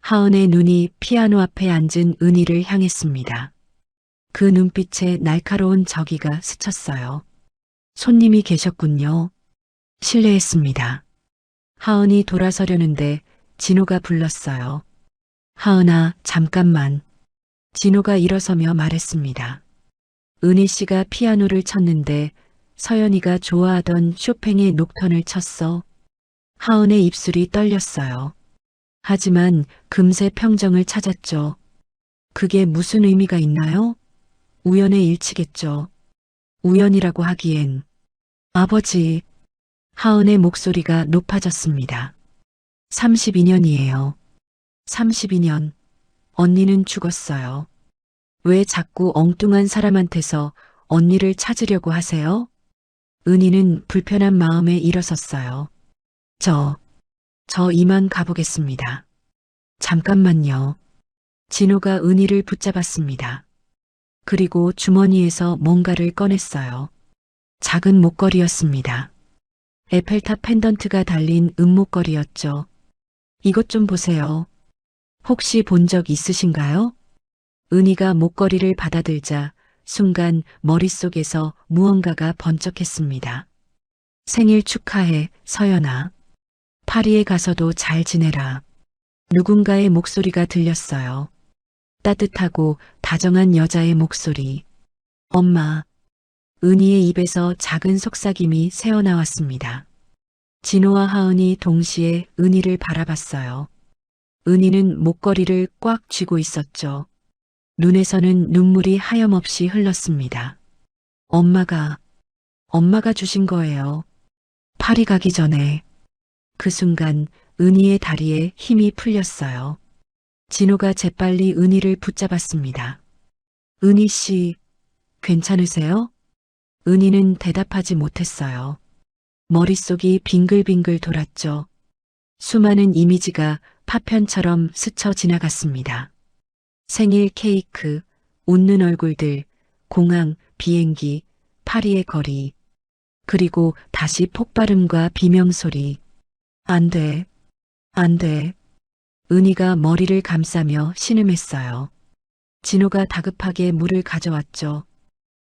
하은의 눈이 피아노 앞에 앉은 은희를 향했습니다. 그 눈빛에 날카로운 저기가 스쳤어요. 손님이 계셨군요. 실례했습니다. 하은이 돌아서려는데 진호가 불렀어요. 하은아, 잠깐만. 진호가 일어서며 말했습니다. 은희 씨가 피아노를 쳤는데 서연이가 좋아하던 쇼팽의 녹턴을 쳤어. 하은의 입술이 떨렸어요. 하지만 금세 평정을 찾았죠. 그게 무슨 의미가 있나요? 우연의 일치겠죠. 우연이라고 하기엔. 아버지, 하은의 목소리가 높아졌습니다. 32년이에요. 32년. 언니는 죽었어요. 왜 자꾸 엉뚱한 사람한테서 언니를 찾으려고 하세요? 은희는 불편한 마음에 일어섰어요. 저 이만 가보겠습니다. 잠깐만요. 진호가 은희를 붙잡았습니다. 그리고 주머니에서 뭔가를 꺼냈어요. 작은 목걸이였습니다. 에펠탑 펜던트가 달린 은목걸이였죠. 이것 좀 보세요. 혹시 본 적 있으신가요? 은희가 목걸이를 받아들자 순간 머릿속에서 무언가가 번쩍했습니다. 생일 축하해, 서연아. 파리에 가서도 잘 지내라. 누군가의 목소리가 들렸어요. 따뜻하고 다정한 여자의 목소리. 엄마. 은희의 입에서 작은 속삭임이 새어나왔습니다. 진호와 하은이 동시에 은희를 바라봤어요. 은희는 목걸이를 꽉 쥐고 있었죠. 눈에서는 눈물이 하염없이 흘렀습니다. 엄마가 주신 거예요. 파리 가기 전에. 그 순간 은희의 다리에 힘이 풀렸어요. 진호가 재빨리 은희를 붙잡았습니다. 은희 씨, 괜찮으세요? 은희는 대답하지 못했어요. 머릿속이 빙글빙글 돌았죠. 수많은 이미지가 파편처럼 스쳐 지나갔습니다. 생일 케이크, 웃는 얼굴들, 공항, 비행기, 파리의 거리, 그리고 다시 폭발음과 비명소리. 안 돼, 안 돼. 은희가 머리를 감싸며 신음했어요. 진호가 다급하게 물을 가져왔죠.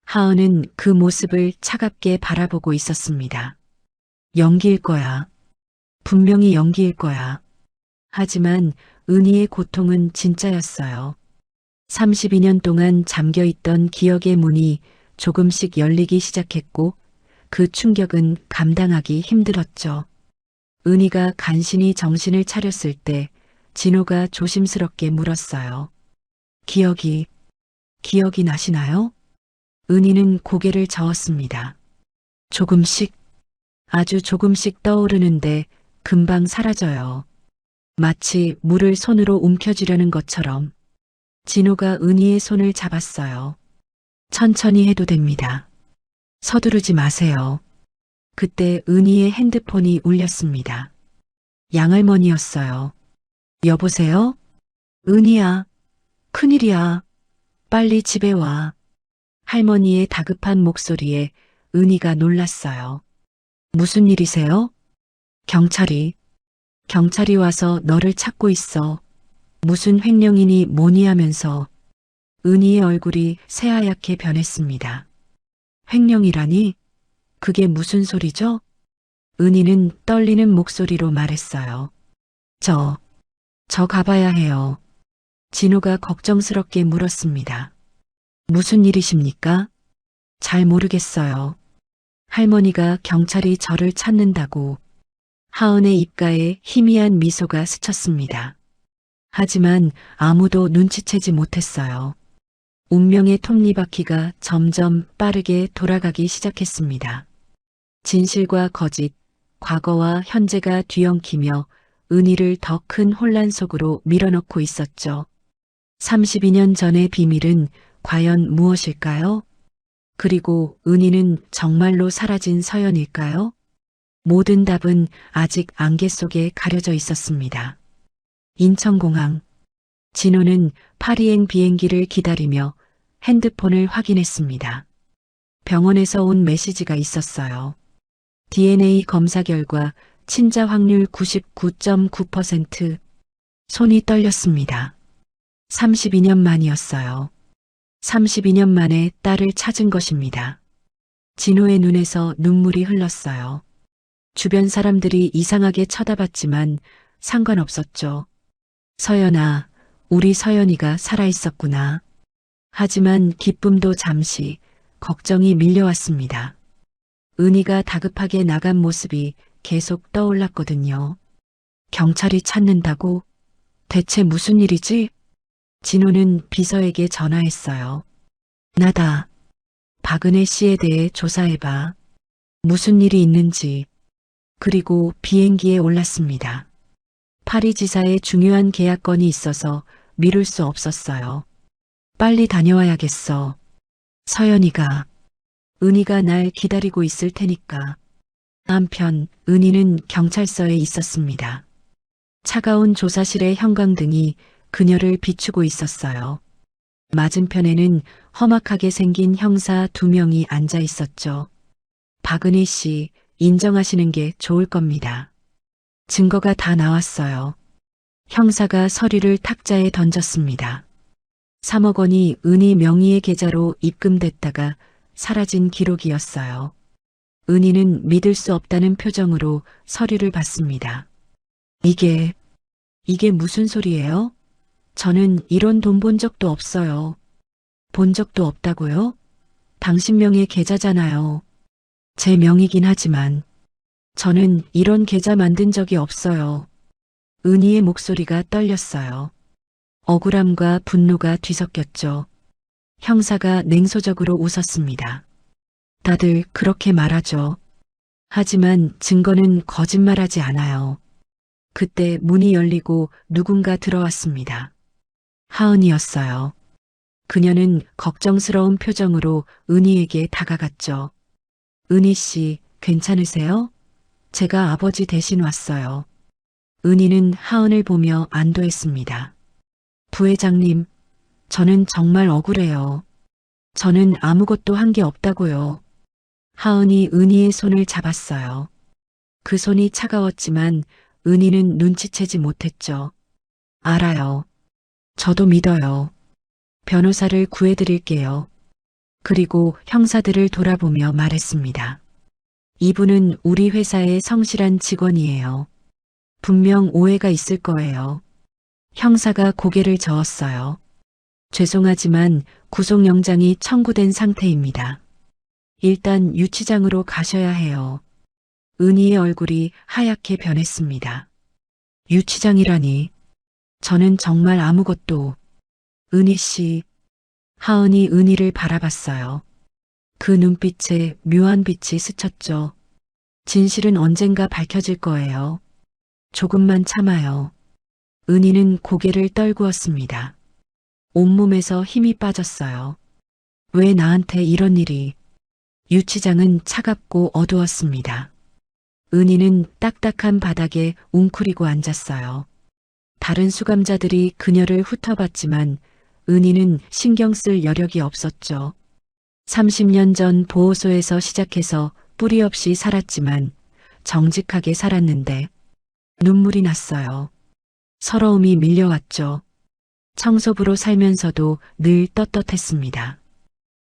하은은 그 모습을 차갑게 바라보고 있었습니다. 연기일 거야. 분명히 연기일 거야. 하지만 은희의 고통은 진짜였어요. 32년 동안 잠겨있던 기억의 문이 조금씩 열리기 시작했고 그 충격은 감당하기 힘들었죠. 은희가 간신히 정신을 차렸을 때 진호가 조심스럽게 물었어요. 기억이 나시나요? 은희는 고개를 저었습니다. 조금씩, 아주 조금씩 떠오르는데 금방 사라져요. 마치 물을 손으로 움켜쥐려는 것처럼. 진호가 은희의 손을 잡았어요. 천천히 해도 됩니다. 서두르지 마세요. 그때 은희의 핸드폰이 울렸습니다. 양할머니였어요. 여보세요? 은희야, 큰일이야. 빨리 집에 와. 할머니의 다급한 목소리에 은희가 놀랐어요. 무슨 일이세요? 경찰이 와서 너를 찾고 있어. 무슨 횡령이니 뭐니 하면서. 은희의 얼굴이 새하얗게 변했습니다. 횡령이라니? 그게 무슨 소리죠? 은희는 떨리는 목소리로 말했어요. 저 가봐야 해요. 진호가 걱정스럽게 물었습니다. 무슨 일이십니까? 잘 모르겠어요. 할머니가 경찰이 저를 찾는다고. 하은의 입가에 희미한 미소가 스쳤습니다. 하지만 아무도 눈치채지 못했어요. 운명의 톱니바퀴가 점점 빠르게 돌아가기 시작했습니다. 진실과 거짓, 과거와 현재가 뒤엉키며 은희를 더 큰 혼란 속으로 밀어넣고 있었죠. 32년 전의 비밀은 과연 무엇일까요? 그리고 은희는 정말로 사라진 서연일까요? 모든 답은 아직 안개 속에 가려져 있었습니다. 인천공항. 진호는 파리행 비행기를 기다리며 핸드폰을 확인했습니다. 병원에서 온 메시지가 있었어요. DNA 검사 결과 친자 확률 99.9%. 손이 떨렸습니다. 32년 만이었어요. 32년 만에 딸을 찾은 것입니다. 진호의 눈에서 눈물이 흘렀어요. 주변 사람들이 이상하게 쳐다봤지만 상관없었죠. 서연아, 우리 서연이가 살아있었구나. 하지만 기쁨도 잠시, 걱정이 밀려왔습니다. 은희가 다급하게 나간 모습이 계속 떠올랐거든요. 경찰이 찾는다고? 대체 무슨 일이지? 진호는 비서에게 전화했어요. 나다. 박은혜 씨에 대해 조사해봐. 무슨 일이 있는지. 그리고 비행기에 올랐습니다. 파리 지사의 중요한 계약건이 있어서 미룰 수 없었어요. 빨리 다녀와야겠어. 서연이가 은희가 날 기다리고 있을 테니까. 한편 은희는 경찰서에 있었습니다. 차가운 조사실의 형광등이 그녀를 비추고 있었어요. 맞은편에는 험악하게 생긴 형사 2명이 앉아 있었죠. 박은희 씨, 인정하시는 게 좋을 겁니다. 증거가 다 나왔어요. 형사가 서류를 탁자에 던졌습니다. 3억 원이 은희 명의의 계좌로 입금됐다가 사라진 기록이었어요. 은희는 믿을 수 없다는 표정으로 서류를 봤습니다. 이게 무슨 소리예요? 저는 이런 돈 본 적도 없어요. 본 적도 없다고요? 당신 명의 계좌잖아요. 제 명이긴 하지만 저는 이런 계좌 만든 적이 없어요. 은희의 목소리가 떨렸어요. 억울함과 분노가 뒤섞였죠. 형사가 냉소적으로 웃었습니다. 다들 그렇게 말하죠. 하지만 증거는 거짓말하지 않아요. 그때 문이 열리고 누군가 들어왔습니다. 하은이었어요. 그녀는 걱정스러운 표정으로 은희에게 다가갔죠. 은희 씨, 괜찮으세요? 제가 아버지 대신 왔어요. 은희는 하은을 보며 안도했습니다. 부회장님, 저는 정말 억울해요. 저는 아무것도 한 게 없다고요. 하은이 은희의 손을 잡았어요. 그 손이 차가웠지만 은희는 눈치채지 못했죠. 알아요. 저도 믿어요. 변호사를 구해드릴게요. 그리고 형사들을 돌아보며 말했습니다. 이분은 우리 회사의 성실한 직원이에요. 분명 오해가 있을 거예요. 형사가 고개를 저었어요. 죄송하지만 구속영장이 청구된 상태입니다. 일단 유치장으로 가셔야 해요. 은희의 얼굴이 하얗게 변했습니다. 유치장이라니. 저는 정말 아무것도. 은희 씨. 하은이 은희를 바라봤어요. 그 눈빛에 묘한 빛이 스쳤죠. 진실은 언젠가 밝혀질 거예요. 조금만 참아요. 은희는 고개를 떨구었습니다. 온몸에서 힘이 빠졌어요. 왜 나한테 이런 일이. 유치장은 차갑고 어두웠습니다. 은희는 딱딱한 바닥에 웅크리고 앉았어요. 다른 수감자들이 그녀를 훑어봤지만 은희는 신경 쓸 여력이 없었죠. 30년 전 보호소에서 시작해서 뿌리 없이 살았지만 정직하게 살았는데 눈물이 났어요. 서러움이 밀려왔죠. 청소부로 살면서도 늘 떳떳했습니다.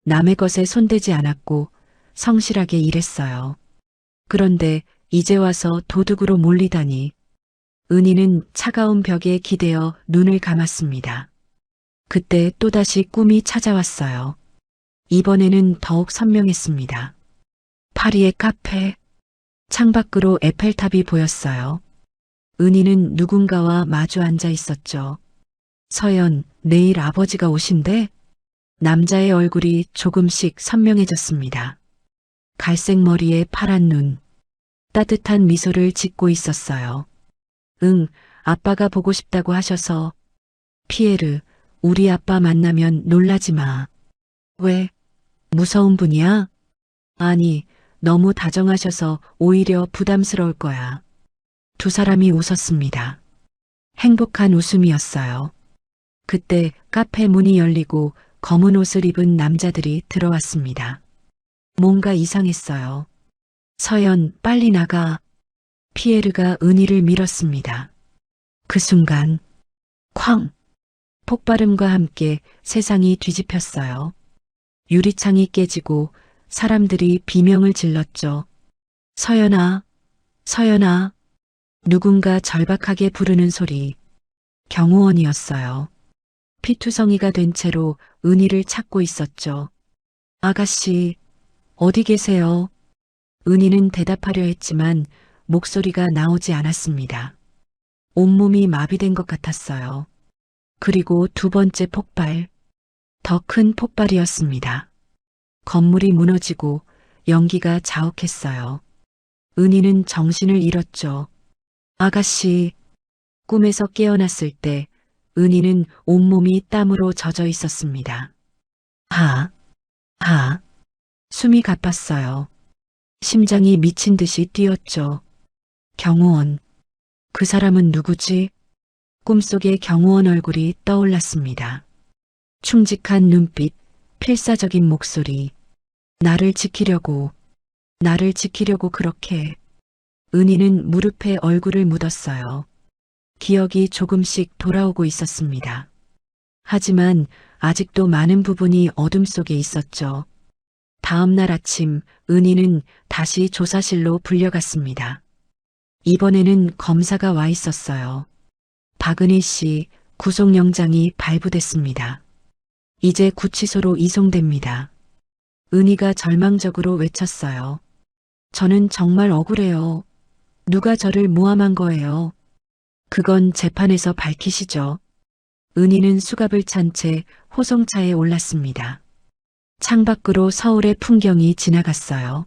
남의 것에 손대지 않았고 성실하게 일했어요. 그런데 이제 와서 도둑으로 몰리다니. 은희는 차가운 벽에 기대어 눈을 감았습니다. 그때 또다시 꿈이 찾아왔어요. 이번에는 더욱 선명했습니다. 파리의 카페. 창밖으로 에펠탑이 보였어요. 은희는 누군가와 마주 앉아 있었죠. 서연, 내일 아버지가 오신대? 남자의 얼굴이 조금씩 선명해졌습니다. 갈색 머리에 파란 눈. 따뜻한 미소를 짓고 있었어요. 응, 아빠가 보고 싶다고 하셔서. 피에르, 우리 아빠 만나면 놀라지 마. 왜? 무서운 분이야? 아니, 너무 다정하셔서 오히려 부담스러울 거야. 두 사람이 웃었습니다. 행복한 웃음이었어요. 그때 카페 문이 열리고 검은 옷을 입은 남자들이 들어왔습니다. 뭔가 이상했어요. 서연, 빨리 나가. 피에르가 은희를 밀었습니다. 그 순간 쾅! 폭발음과 함께 세상이 뒤집혔어요. 유리창이 깨지고 사람들이 비명을 질렀죠. 서연아, 서연아. 누군가 절박하게 부르는 소리. 경호원이었어요. 피투성이가 된 채로 은희를 찾고 있었죠. 아가씨, 어디 계세요? 은희는 대답하려 했지만 목소리가 나오지 않았습니다. 온몸이 마비된 것 같았어요. 그리고 두 번째 폭발. 더 큰 폭발이었습니다. 건물이 무너지고 연기가 자욱했어요. 은희는 정신을 잃었죠. 아가씨. 꿈에서 깨어났을 때 은희는 온몸이 땀으로 젖어 있었습니다. 하. 숨이 가빴어요. 심장이 미친 듯이 뛰었죠. 경호원. 그 사람은 누구지? 꿈속에 경호원 얼굴이 떠올랐습니다. 충직한 눈빛, 필사적인 목소리. 나를 지키려고 그렇게. 은희는 무릎에 얼굴을 묻었어요. 기억이 조금씩 돌아오고 있었습니다. 하지만 아직도 많은 부분이 어둠 속에 있었죠. 다음 날 아침 은희는 다시 조사실로 불려갔습니다. 이번에는 검사가 와 있었어요. 박은희 씨 구속영장이 발부됐습니다. 이제 구치소로 이송됩니다. 은희가 절망적으로 외쳤어요. 저는 정말 억울해요. 누가 저를 모함한 거예요. 그건 재판에서 밝히시죠. 은희는 수갑을 찬 채 호송차에 올랐습니다. 창밖으로 서울의 풍경이 지나갔어요.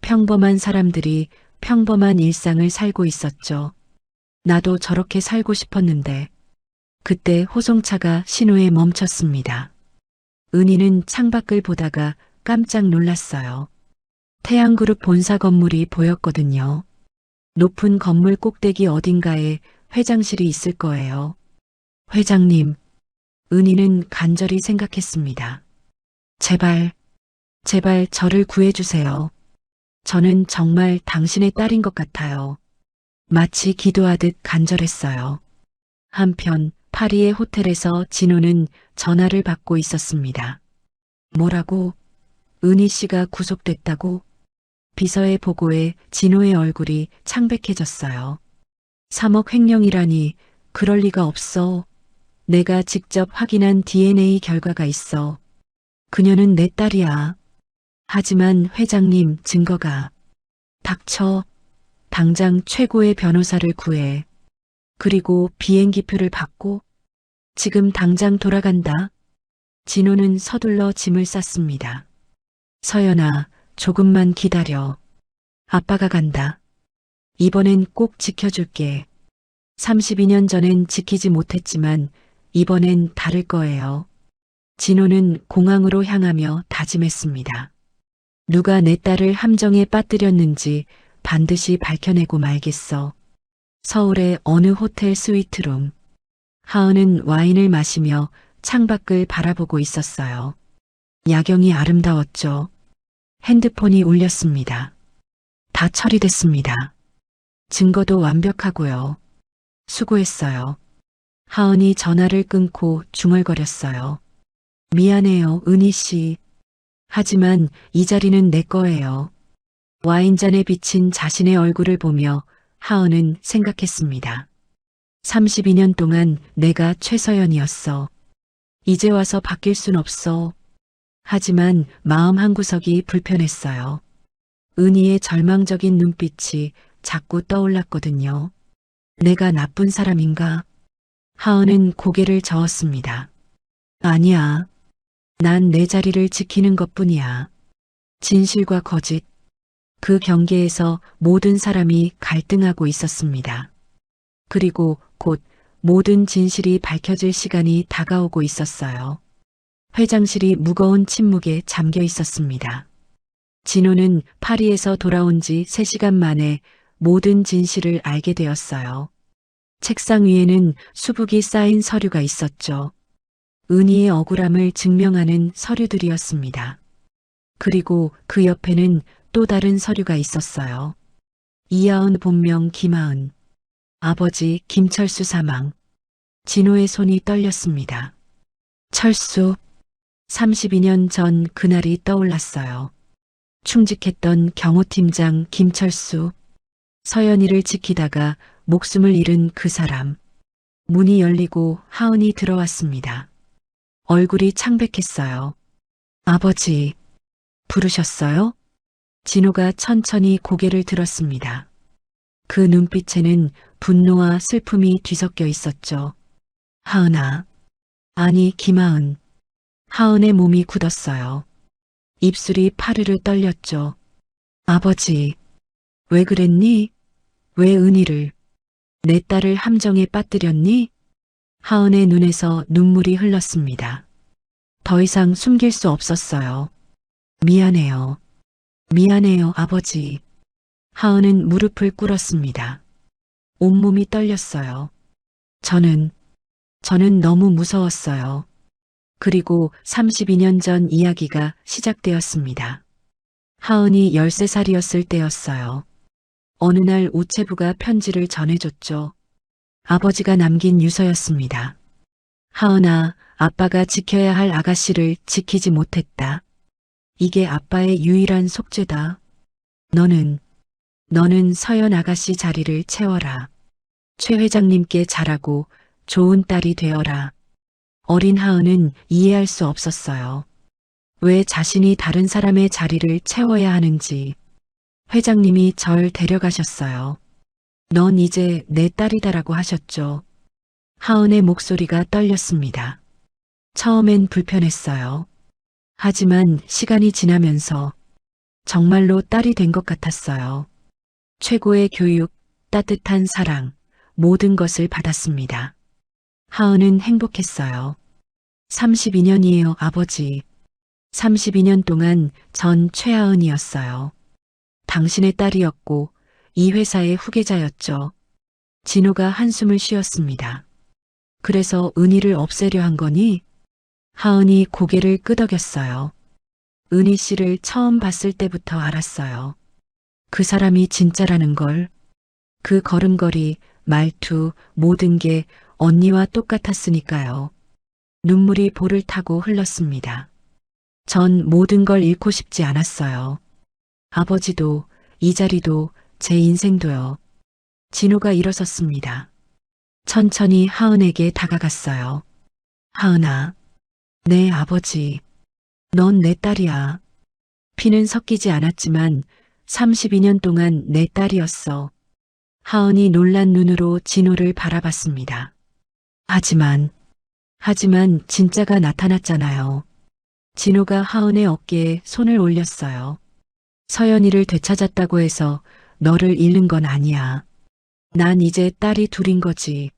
평범한 사람들이 평범한 일상을 살고 있었죠. 나도 저렇게 살고 싶었는데. 그때 호송차가 신호에 멈췄습니다. 은희는 창밖을 보다가 깜짝 놀랐어요. 태양그룹 본사 건물이 보였거든요. 높은 건물 꼭대기 어딘가에 회장실이 있을 거예요. 회장님, 은희는 간절히 생각했습니다. 제발 저를 구해주세요. 저는 정말 당신의 딸인 것 같아요. 마치 기도하듯 간절했어요. 한편 파리의 호텔에서 진호는 전화를 받고 있었습니다. 뭐라고? 은희 씨가 구속됐다고? 비서의 보고에 진호의 얼굴이 창백해졌어요. 3억 횡령이라니 그럴 리가 없어. 내가 직접 확인한 DNA 결과가 있어. 그녀는 내 딸이야. 하지만 회장님 증거가. 닥쳐. 당장 최고의 변호사를 구해. 그리고 비행기표를 받고 지금 당장 돌아간다. 진호는 서둘러 짐을 쌌습니다. 서연아, 조금만 기다려. 아빠가 간다. 이번엔 꼭 지켜줄게. 32년 전엔 지키지 못했지만 이번엔 다를 거예요. 진호는 공항으로 향하며 다짐했습니다. 누가 내 딸을 함정에 빠뜨렸는지 반드시 밝혀내고 말겠어. 서울의 어느 호텔 스위트룸. 하은은 와인을 마시며 창밖을 바라보고 있었어요. 야경이 아름다웠죠. 핸드폰이 울렸습니다. 다 처리됐습니다. 증거도 완벽하고요. 수고했어요. 하은이 전화를 끊고 중얼거렸어요. 미안해요, 은희 씨. 하지만 이 자리는 내 거예요. 와인잔에 비친 자신의 얼굴을 보며 하은은 생각했습니다. 32년 동안 내가 최서연이었어. 이제 와서 바뀔 순 없어. 하지만 마음 한구석이 불편했어요. 은희의 절망적인 눈빛이 자꾸 떠올랐거든요. 내가 나쁜 사람인가? 하은은 고개를 저었습니다. 아니야. 난 내 자리를 지키는 것뿐이야. 진실과 거짓. 그 경계에서 모든 사람이 갈등하고 있었습니다. 그리고 곧 모든 진실이 밝혀질 시간이 다가오고 있었어요. 회장실이 무거운 침묵에 잠겨 있었습니다. 진호는 파리에서 돌아온 지 3시간 만에 모든 진실을 알게 되었어요. 책상 위에는 수북이 쌓인 서류가 있었죠. 은희의 억울함을 증명하는 서류들이었습니다. 그리고 그 옆에는 또 다른 서류가 있었어요. 이하은 본명 김하은. 아버지 김철수 사망. 진호의 손이 떨렸습니다. 철수. 32년 전 그날이 떠올랐어요. 충직했던 경호팀장 김철수. 서연이를 지키다가 목숨을 잃은 그 사람. 문이 열리고 하은이 들어왔습니다. 얼굴이 창백했어요. 아버지, 부르셨어요? 진호가 천천히 고개를 들었습니다. 그 눈빛에는 분노와 슬픔이 뒤섞여 있었죠. 하은아. 아니, 김하은. 하은의 몸이 굳었어요. 입술이 파르르 떨렸죠. 아버지, 왜 그랬니? 왜 은희를, 내 딸을 함정에 빠뜨렸니? 하은의 눈에서 눈물이 흘렀습니다. 더 이상 숨길 수 없었어요. 미안해요. 미안해요, 아버지. 하은은 무릎을 꿇었습니다. 온몸이 떨렸어요. 저는 너무 무서웠어요. 그리고 32년 전 이야기가 시작되었습니다. 하은이 13살이었을 때였어요. 어느 날 우체부가 편지를 전해줬죠. 아버지가 남긴 유서였습니다. 하은아, 아빠가 지켜야 할 아가씨를 지키지 못했다. 이게 아빠의 유일한 속죄다. 너는 서연 아가씨 자리를 채워라. 최 회장님께 잘하고 좋은 딸이 되어라. 어린 하은은 이해할 수 없었어요. 왜 자신이 다른 사람의 자리를 채워야 하는지. 회장님이 절 데려가셨어요. 넌 이제 내 딸이다라고 하셨죠. 하은의 목소리가 떨렸습니다. 처음엔 불편했어요. 하지만 시간이 지나면서 정말로 딸이 된 것 같았어요. 최고의 교육, 따뜻한 사랑, 모든 것을 받았습니다. 하은은 행복했어요. 32년이에요, 아버지. 32년 동안 전 최하은이었어요. 당신의 딸이었고 이 회사의 후계자였죠. 진호가 한숨을 쉬었습니다. 그래서 은희를 없애려 한 거니? 하은이 고개를 끄덕였어요. 은희 씨를 처음 봤을 때부터 알았어요. 그 사람이 진짜라는 걸. 그 걸음걸이, 말투, 모든 게 언니와 똑같았으니까요. 눈물이 볼을 타고 흘렀습니다. 전 모든 걸 잃고 싶지 않았어요. 아버지도, 이 자리도, 제 인생도요. 진호가 일어섰습니다. 천천히 하은에게 다가갔어요. 하은아, 내 아버지, 넌 내 딸이야. 피는 섞이지 않았지만 32년 동안 내 딸이었어. 하은이 놀란 눈으로 진호를 바라봤습니다. 하지만 진짜가 나타났잖아요. 진호가 하은의 어깨에 손을 올렸어요. 서연이를 되찾았다고 해서 너를 잃는 건 아니야. 난 이제 딸이 둘인 거지.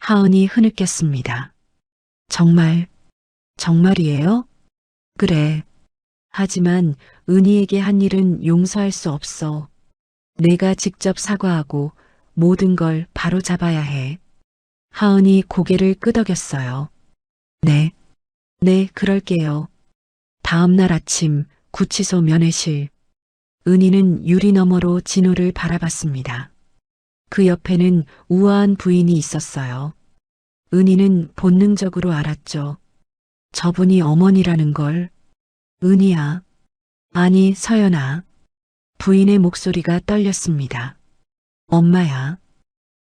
하은이 흐느꼈습니다. 정말이에요? 그래. 하지만 은희에게 한 일은 용서할 수 없어. 내가 직접 사과하고 모든 걸 바로 잡아야 해. 하은이 고개를 끄덕였어요. 네, 그럴게요. 다음 날 아침 구치소 면회실. 은희는 유리 너머로 진호를 바라봤습니다. 그 옆에는 우아한 부인이 있었어요. 은희는 본능적으로 알았죠. 저분이 어머니라는 걸. 은희야. 아니, 서연아. 부인의 목소리가 떨렸습니다. 엄마야.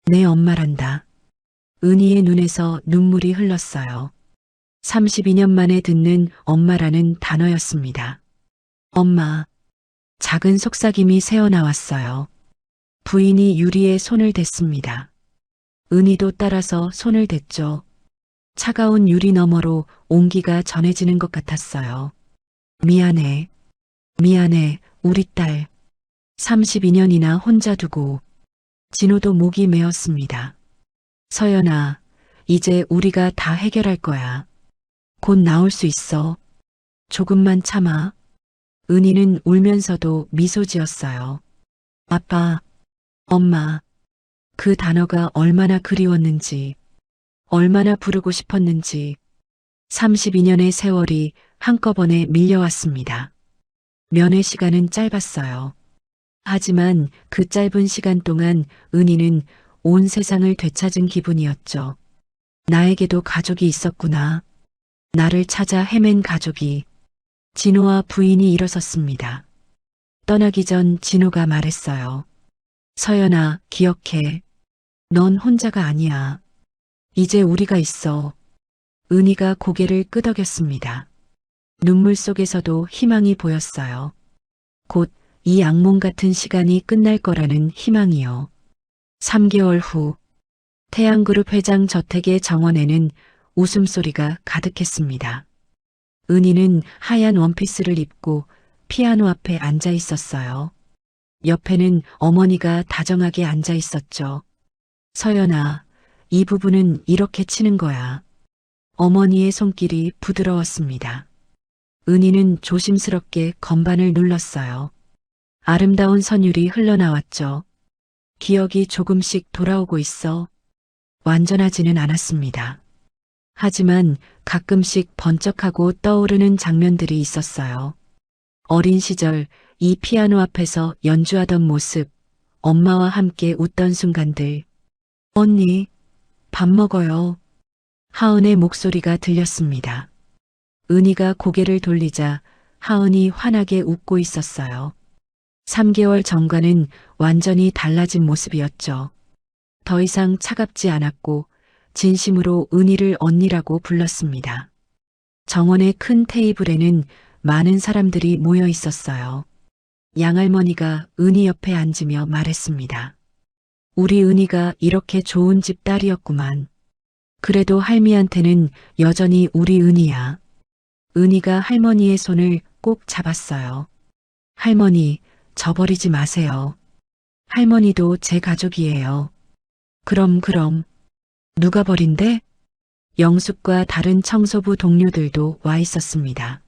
내 엄마란다. 은희의 눈에서 눈물이 흘렀어요. 32년 만에 듣는 엄마라는 단어였습니다. 엄마. 작은 속삭임이 새어나왔어요. 부인이 유리에 손을 댔습니다. 은희도 따라서 손을 댔죠. 차가운 유리 너머로 온기가 전해지는 것 같았어요. 미안해, 우리 딸. 32년이나 혼자 두고. 진호도 목이 메었습니다. 서연아, 이제 우리가 다 해결할 거야. 곧 나올 수 있어. 조금만 참아. 은희는 울면서도 미소 지었어요. 아빠, 엄마, 그 단어가 얼마나 그리웠는지, 얼마나 부르고 싶었는지. 32년의 세월이 한꺼번에 밀려왔습니다. 면회 시간은 짧았어요. 하지만 그 짧은 시간 동안 은희는 온 세상을 되찾은 기분이었죠. 나에게도 가족이 있었구나. 나를 찾아 헤맨 가족이. 진호와 부인이 일어섰습니다. 떠나기 전 진호가 말했어요. 서연아, 기억해. 넌 혼자가 아니야. 이제 우리가 있어. 은희가 고개를 끄덕였습니다. 눈물 속에서도 희망이 보였어요. 곧 이 악몽 같은 시간이 끝날 거라는 희망이요. 3개월 후 태양그룹 회장 저택의 정원에는 웃음소리가 가득했습니다. 은희는 하얀 원피스를 입고 피아노 앞에 앉아 있었어요. 옆에는 어머니가 다정하게 앉아 있었죠. 서연아, 이 부분은 이렇게 치는 거야. 어머니의 손길이 부드러웠습니다. 은희는 조심스럽게 건반을 눌렀어요. 아름다운 선율이 흘러나왔죠. 기억이 조금씩 돌아오고 있어 완전하지는 않았습니다. 하지만 가끔씩 번쩍하고 떠오르는 장면들이 있었어요. 어린 시절 이 피아노 앞에서 연주하던 모습, 엄마와 함께 웃던 순간들. 언니, 밥 먹어요. 하은의 목소리가 들렸습니다. 은희가 고개를 돌리자 하은이 환하게 웃고 있었어요. 3개월 전과는 완전히 달라진 모습이었죠. 더 이상 차갑지 않았고 진심으로 은희를 언니라고 불렀습니다. 정원의 큰 테이블에는 많은 사람들이 모여 있었어요. 양할머니가 은희 옆에 앉으며 말했습니다. 우리 은희가 이렇게 좋은 집 딸이었구만. 그래도 할미한테는 여전히 우리 은희야. 은희가 할머니의 손을 꼭 잡았어요. 할머니, 저버리지 마세요. 할머니도 제 가족이에요. 그럼. 누가 버린대? 영숙과 다른 청소부 동료들도 와 있었습니다.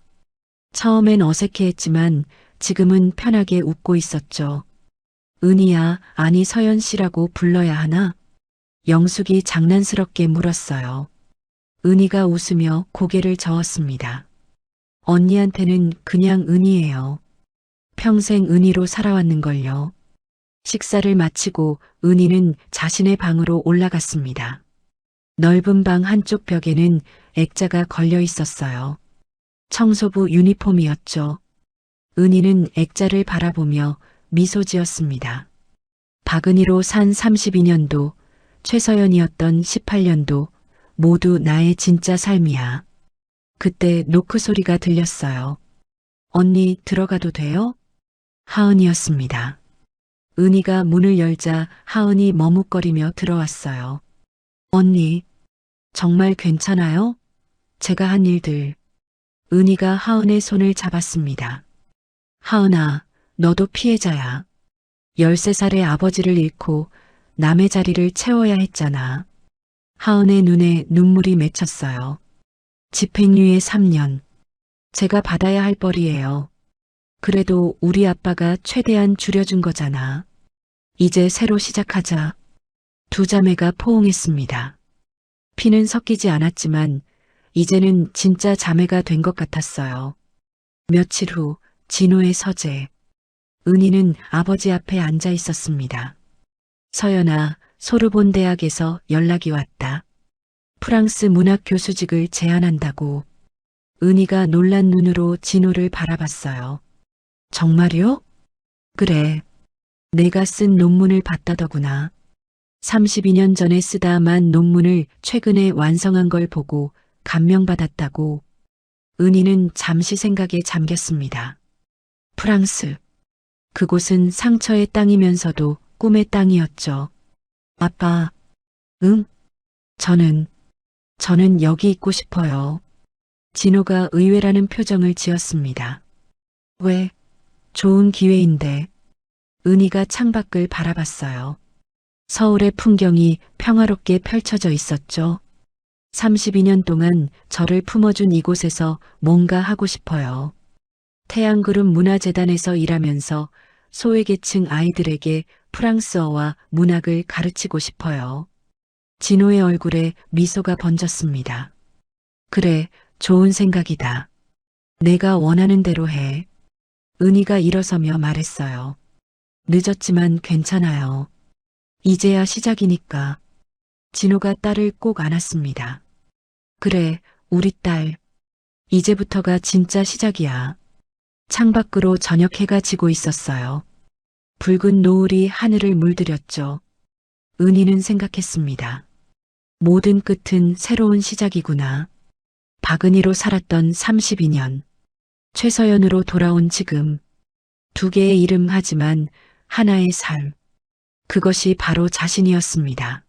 처음엔 어색해했지만 지금은 편하게 웃고 있었죠. 은희야, 아니 서연 씨라고 불러야 하나? 영숙이 장난스럽게 물었어요. 은희가 웃으며 고개를 저었습니다. 언니한테는 그냥 은희예요. 평생 은희로 살아왔는걸요. 식사를 마치고 은희는 자신의 방으로 올라갔습니다. 넓은 방 한쪽 벽에는 액자가 걸려 있었어요. 청소부 유니폼이었죠. 은희는 액자를 바라보며 미소 지었습니다. 박은희로 산 32년도, 최서연이었던 18년도, 모두 나의 진짜 삶이야. 그때 노크 소리가 들렸어요. 언니 들어가도 돼요? 하은이었습니다. 은희가 문을 열자 하은이 머뭇거리며 들어왔어요. 언니, 정말 괜찮아요? 제가 한 일들. 은희가 하은의 손을 잡았습니다. 하은아, 너도 피해자야. 13살의 아버지를 잃고 남의 자리를 채워야 했잖아. 하은의 눈에 눈물이 맺혔어요. 집행유예 3년. 제가 받아야 할 벌이에요. 그래도 우리 아빠가 최대한 줄여준 거잖아. 이제 새로 시작하자. 두 자매가 포옹했습니다. 피는 섞이지 않았지만 이제는 진짜 자매가 된 것 같았어요. 며칠 후 진호의 서재. 은희는 아버지 앞에 앉아 있었습니다. 서연아, 소르본 대학에서 연락이 왔다. 프랑스 문학 교수직을 제안한다고. 은희가 놀란 눈으로 진호를 바라봤어요. 정말요? 그래. 내가 쓴 논문을 봤다더구나. 32년 전에 쓰다만 논문을 최근에 완성한 걸 보고 감명받았다고. 은희는 잠시 생각에 잠겼습니다. 프랑스. 그곳은 상처의 땅이면서도 꿈의 땅이었죠. 아빠. 응? 저는 여기 있고 싶어요. 진호가 의외라는 표정을 지었습니다. 왜? 좋은 기회인데. 은희가 창밖을 바라봤어요. 서울의 풍경이 평화롭게 펼쳐져 있었죠. 32년 동안 저를 품어준 이곳에서 뭔가 하고 싶어요. 태양그룹 문화재단에서 일하면서 소외계층 아이들에게 프랑스어와 문학을 가르치고 싶어요. 진호의 얼굴에 미소가 번졌습니다. 그래, 좋은 생각이다. 내가 원하는 대로 해. 은희가 일어서며 말했어요. 늦었지만 괜찮아요. 이제야 시작이니까. 진호가 딸을 꼭 안았습니다. 그래, 우리 딸. 이제부터가 진짜 시작이야. 창밖으로 저녁 해가 지고 있었어요. 붉은 노을이 하늘을 물들였죠. 은희는 생각했습니다. 모든 끝은 새로운 시작이구나. 박은희로 살았던 32년. 최서연으로 돌아온 지금. 두 개의 이름 하지만 하나의 삶. 그것이 바로 자신이었습니다.